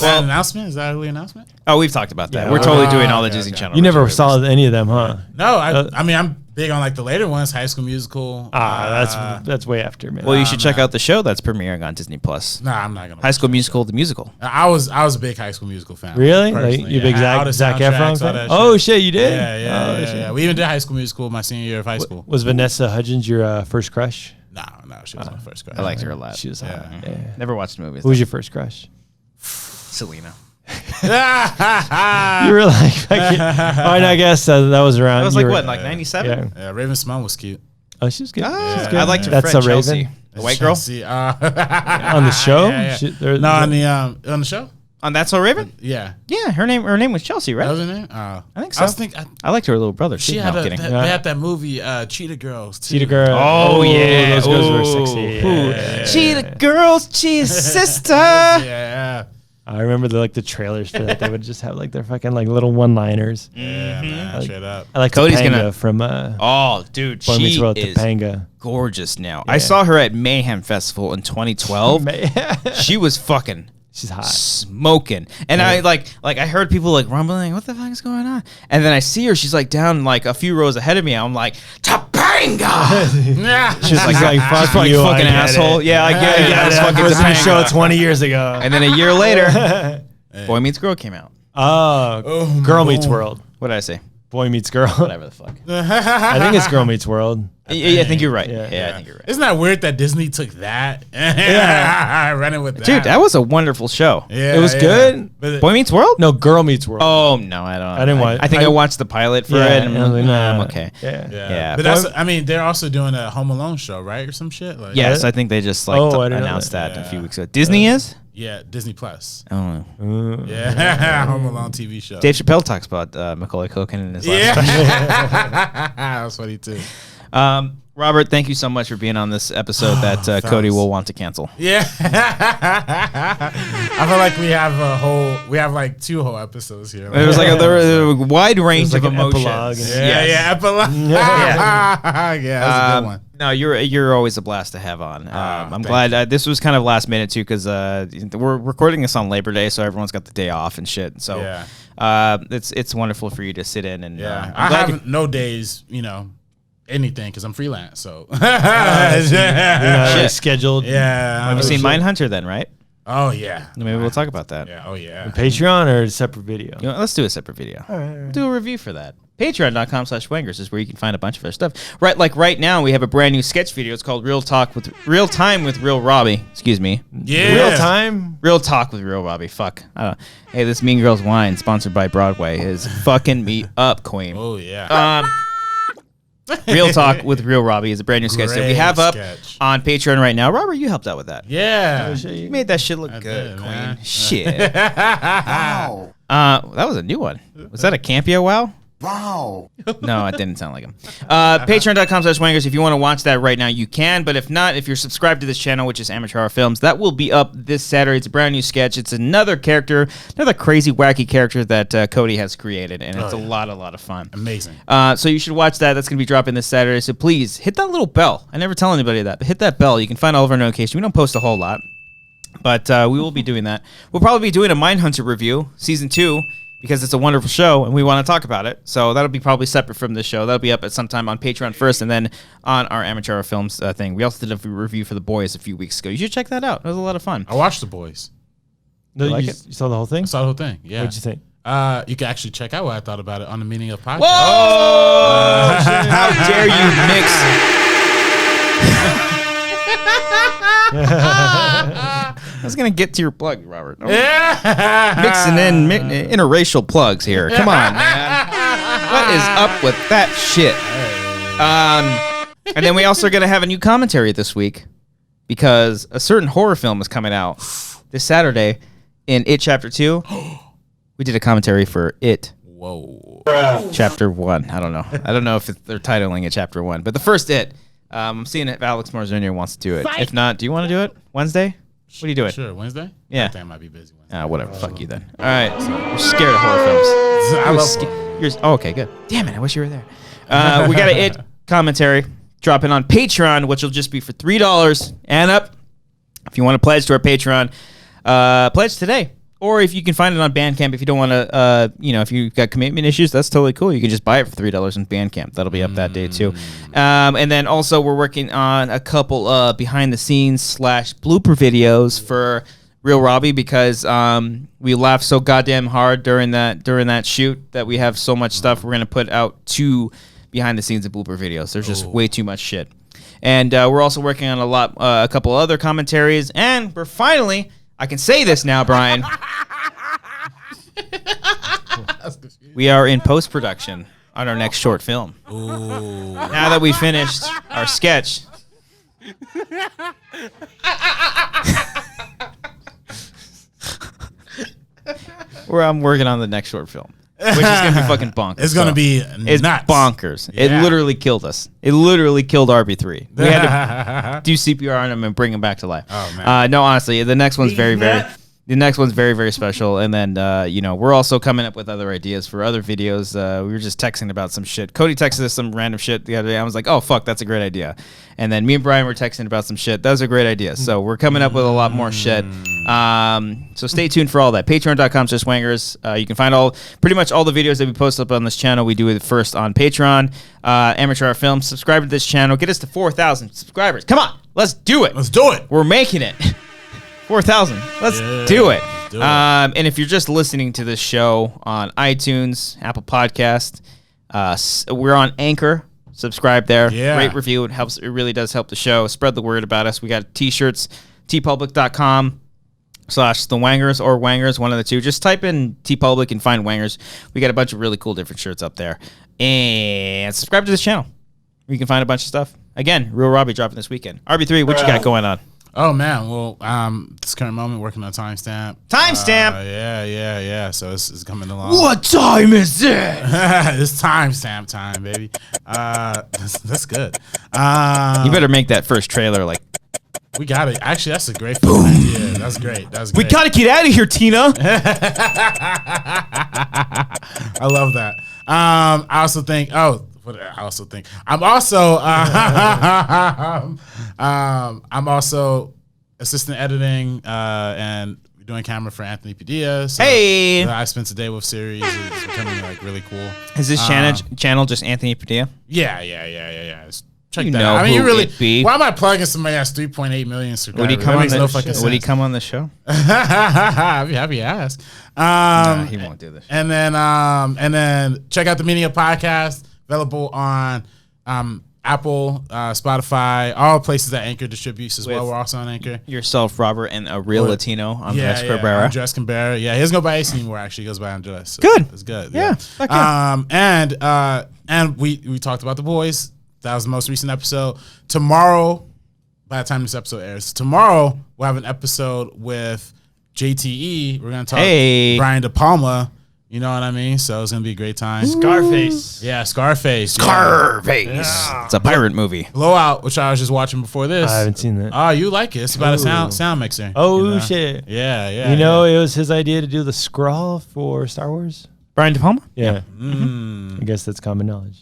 Well, announcement? Is that an early announcement? Oh, we've talked about that. Yeah. We're totally Ah, doing all the okay, Disney okay. Channel. You never original saw movies. any of them, huh? No, I mean I'm big on like the later ones, High School Musical. That's way after, man. Well, you should check out the show that's premiering on Disney Plus. Nah, I'm not gonna. High School Musical, the musical. I was a big High School Musical fan. Really? Like, personally. you big All the Zac soundtracks, Efron all fan? that Oh, shit, you did? Yeah, Oh, yeah, shit. yeah. We even did High School Musical my senior year of high school. Was Vanessa Hudgens your first crush? No, she was my first crush. I liked her a lot. She was hot. Yeah. Yeah. Never watched the movies. Who was your first crush? Selena? You were like, fucking, I guess that was around. That was you like were- what, like 97? Yeah. Yeah, Raven Simone was cute. Oh, she was good. Ah, She's good. I liked her That's friend a Raven Chelsea, the white girl. Chelsea, on the show. Yeah. No, On the show. On That's So Raven. Yeah, Yeah, her name was Chelsea, that right? was her name. I think so. I was thinking I liked her little brother. she too. had No, I'm kidding. they had that movie Cheetah Girls. Too. Cheetah Girl. Oh, yeah, those girls were Ooh. sexy. Ooh. Yeah. Cheetah girls, cheetah sister. Yeah, I remember the trailers for that. They would just have like their fucking like little one-liners. yeah, man, straight up. I like Cody's Topanga gonna- from Oh, dude, Boy Meets she World. is Topanga. gorgeous now. Yeah. I saw her at Mayhem Festival in 2012. She was fucking She's hot. smoking, and I like I heard people like rumbling, what the fuck is going on? And then I see her, she's like down like a few rows ahead of me. I'm like, Topanga. Yeah, She's like, fuck She's like, you, fucking I get asshole. it. Yeah, I get it. Yeah, it's That fucking was in the show Topanga. 20 years ago. And then a year later, Boy Meets Girl came out. Oh, Girl Meets World. What did I say? Boy Meets Girl. Whatever the fuck. I think it's Girl Meets World. Yeah, I think you're right. Yeah. I think you're right. Isn't that weird that Disney took that? Running with that. Dude, that was a wonderful show. Yeah, It was good. But Boy Meets World? No, Girl Meets World. Oh, no, I don't. I didn't watch- I think I watched the pilot for it. And I was like, nah. I'm okay. Yeah. Yeah. But that's, I mean, they're also doing a Home Alone show, right? Or some shit? Like, Yes, I think they just like Oh, I didn't know announced that that. a few weeks ago. Disney is? Yeah, Disney Plus. Oh. Yeah, Home Alone TV show. Dave Chappelle talks about Macaulay Culkin in his last Yeah. That was funny too. Robert, thank you so much for being on this episode that Cody will want to cancel. Yeah. I feel like we have like 2 whole episodes here. It was like a wide range like of an emotions. epilogue. Yeah, epilogue. Yeah, that was a good one. No, you're always a blast to have on. I'm glad this was kind of last minute too because we're recording this on Labor Day, so everyone's got the day off and shit. So it's wonderful for you to sit in and I have no days, anything because I'm freelance. So scheduled. Yeah, Have you seen Mindhunter then, right? Oh yeah. Maybe we'll talk about that. Yeah. Oh yeah. Patreon or a separate video? Let's do a separate video. All right. Do a review for that. Patreon.com/Wangers is where you can find a bunch of our stuff. Right, like right now we have a brand new sketch video. It's called Real Time with Real Robbie. Excuse me. Yeah. Real Talk with Real Robbie. Fuck. Hey, this Mean Girls wine sponsored by Broadway is fucking me up, Queen. Oh yeah. Real Talk with Real Robbie is a brand new sketch that we have up on Patreon right now. Robert, you helped out with that. Yeah. You made that shit look good, did, Queen. man. Shit. Wow. That was a new one. Was that a Campio wow? Wow. No, it didn't sound like him. Patreon.com/Wangers. If you want to watch that right now, you can. But if not, if you're subscribed to this channel, which is Amateur Hour Films, that will be up this Saturday. It's a brand new sketch. It's another character, another crazy, wacky character that Cody has created. And it's a lot of fun. Amazing. So you should watch that. That's going to be dropping this Saturday. So please hit that little bell. I never tell anybody that, but hit that bell. You can find all of our notifications. We don't post a whole lot, but we will be doing that. We'll probably be doing a Mindhunter review, season 2. Because it's a wonderful show and we want to talk about it. So that'll be probably separate from this show. That'll be up at some time on Patreon first and then on our Amateur Hour Films thing. We also did a review for The Boys a few weeks ago. You should check that out. It was a lot of fun. I watched The Boys. No, like you saw the whole thing? I saw the whole thing. Yeah. What'd you think? You can actually check out what I thought about it on the Meaning of Podcast. Whoa! How dare you mix... I was going to get to your plug, Robert. Mixing in interracial plugs here. Come on, man. What is up with that shit? And then we also are going to have a new commentary this week because a certain horror film is coming out this Saturday in It Chapter 2. We did a commentary for It. Whoa. Chapter 1. I don't know. I don't know if they're titling it Chapter 1, but the first It. I'm seeing if Alex Moore wants to do it. If not, do you want to do it Wednesday? What are you doing? Sure, Wednesday? Yeah. I think I might be busy Wednesday. Whatever. Fuck you then. All right. You're scared of horror films. Okay, good. Damn it. I wish you were there. We got an It commentary dropping on Patreon, which will just be for $3 and up. If you want to pledge to our Patreon, pledge today. Or if you can find it on Bandcamp, if you don't want to, if you've got commitment issues, that's totally cool. You can just buy it for $3 on Bandcamp. That'll be up that day too. And then also we're working on a couple behind the scenes / blooper videos for Real Robbie because we laughed so goddamn hard during that shoot that we have so much stuff. We're gonna put out 2 behind the scenes and blooper videos. There's just way too much shit. And we're also working on a couple other commentaries, and we're finally. I can say this now, Brian. We are in post-production on our next short film. Ooh. Now that we finished our sketch. I'm working on the next short film, which is going to be fucking bonkers. It's going to be It's nuts. bonkers. Yeah. It literally killed us. It literally killed RB3. We had to do CPR on him and bring him back to life. Oh, man. No, honestly, the next one's very, very special. And then, we're also coming up with other ideas for other videos. We were just texting about some shit. Cody texted us some random shit the other day. I was like, oh, fuck, that's a great idea. And then me and Brian were texting about some shit. That was a great idea. So we're coming up with a lot more shit. So stay tuned for all that. Patreon.com/Wangers. You can find pretty much all the videos that we post up on this channel. We do it first on Patreon. Amateur Hour Films. Subscribe to this channel. Get us to 4,000 subscribers. Come on. Let's do it. Let's do it. We're making it. 4,000. Let's do it. Do it. And if you're just listening to this show on iTunes, Apple Podcast, We're on Anchor. Subscribe there. Yeah. Rate, review. It helps. It really does help the show. Spread the word about us. We got t-shirts, tpublic.com/the Wangers or Wangers, one of the two. Just type in tpublic and find Wangers. We got a bunch of really cool different shirts up there. And subscribe to this channel. You can find a bunch of stuff. Again, Real Robbie dropping this weekend. RB3, what you got going on? Oh man, well, this current moment working on timestamp. Yeah. So it's coming along. What time is it? It's timestamp time, baby. That's good. You better make that first trailer like. We got it. Actually, that's a great idea. That's great. We gotta get out of here, Tina. I love that. I also think. I'm also assistant editing and doing camera for Anthony Padilla. So hey, I Spent a Day with series is becoming like really cool. Is this channel just Anthony Padilla? Yeah. Check that out. I mean, you really. Be. Why am I plugging somebody that's 3.8 million subscribers? Would he come on the show? I'd be happy to ask. He won't do this. And then check out the Media Podcast, available on Apple, Spotify, all places that Anchor distributes as well. We're also on Anchor. Yourself, Robert, and a real Latino, Andres Cabrera. Andres Cabrera. Yeah, he doesn't go by AC anymore. Actually, he goes by Andres. So good. It's good. Yeah. And we talked about The Boys. That was the most recent episode. Tomorrow, by the time this episode airs, tomorrow we'll have an episode with JTE. We're gonna talk Brian De Palma. You know what I mean? So it's gonna be a great time. Scarface. Yeah, Scarface. Yeah. It's a pirate movie. Blowout, which I was just watching before this. I haven't seen that. Oh, you like it? It's about a sound mixer. Oh, you know? shit. Yeah. You know, it was his idea to do the scroll for Star Wars. Brian De Palma? Yeah. I guess that's common knowledge.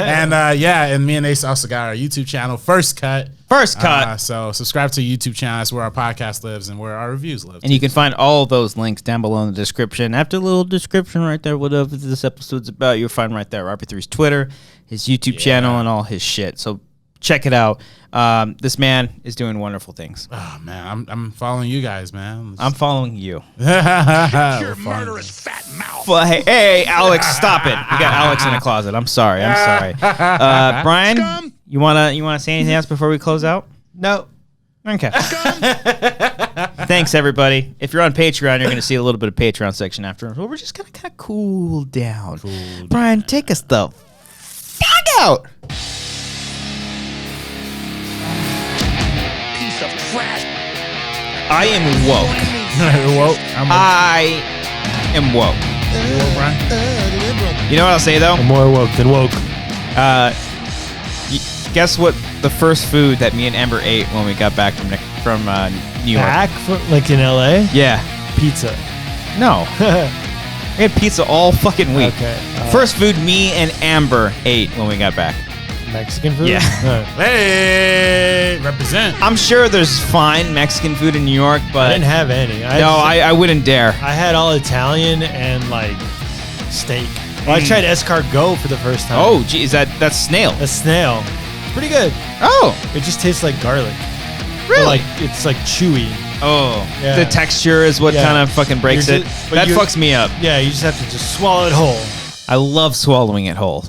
And me and Ace also got our YouTube channel, First Cut. So subscribe to the YouTube channel. That's where our podcast lives and where our reviews live. And you can find all those links down below in the description. After the little description right there, whatever this episode's about, you'll find right there RP3's Twitter, his YouTube channel, and all his shit. So check it out. This man is doing wonderful things. Oh man, I'm following you guys, man. I'm following you. Your murderous fat mouth. Hey, Alex, stop it. We got Alex in a closet. I'm sorry. Brian, you wanna say anything else before we close out? No. Okay. Thanks, everybody. If you're on Patreon, you're going to see a little bit of Patreon section after. Well, we're just going to kind of cool down. Brian, take us the fuck out. Piece of trash. I am woke. I am woke. You know what I'll say, though? I'm more woke than woke. Guess what the first food that me and Amber ate when we got back from New York? Back like in LA? Yeah. Pizza. No. We had pizza all fucking week. Okay. First food me and Amber ate when we got back. Mexican food? Yeah. Hey, represent. I'm sure there's fine Mexican food in New York, but I didn't have any. I wouldn't dare. I had all Italian and like steak. Well, I tried escargot for the first time. Oh, gee, that's snail. A snail. Pretty good. Oh. It just tastes like garlic. Really? But like it's like chewy. Oh. Yeah. The texture is what kind of fucking breaks it. That fucks me up. Yeah, you just have to just swallow it whole. I love swallowing it whole.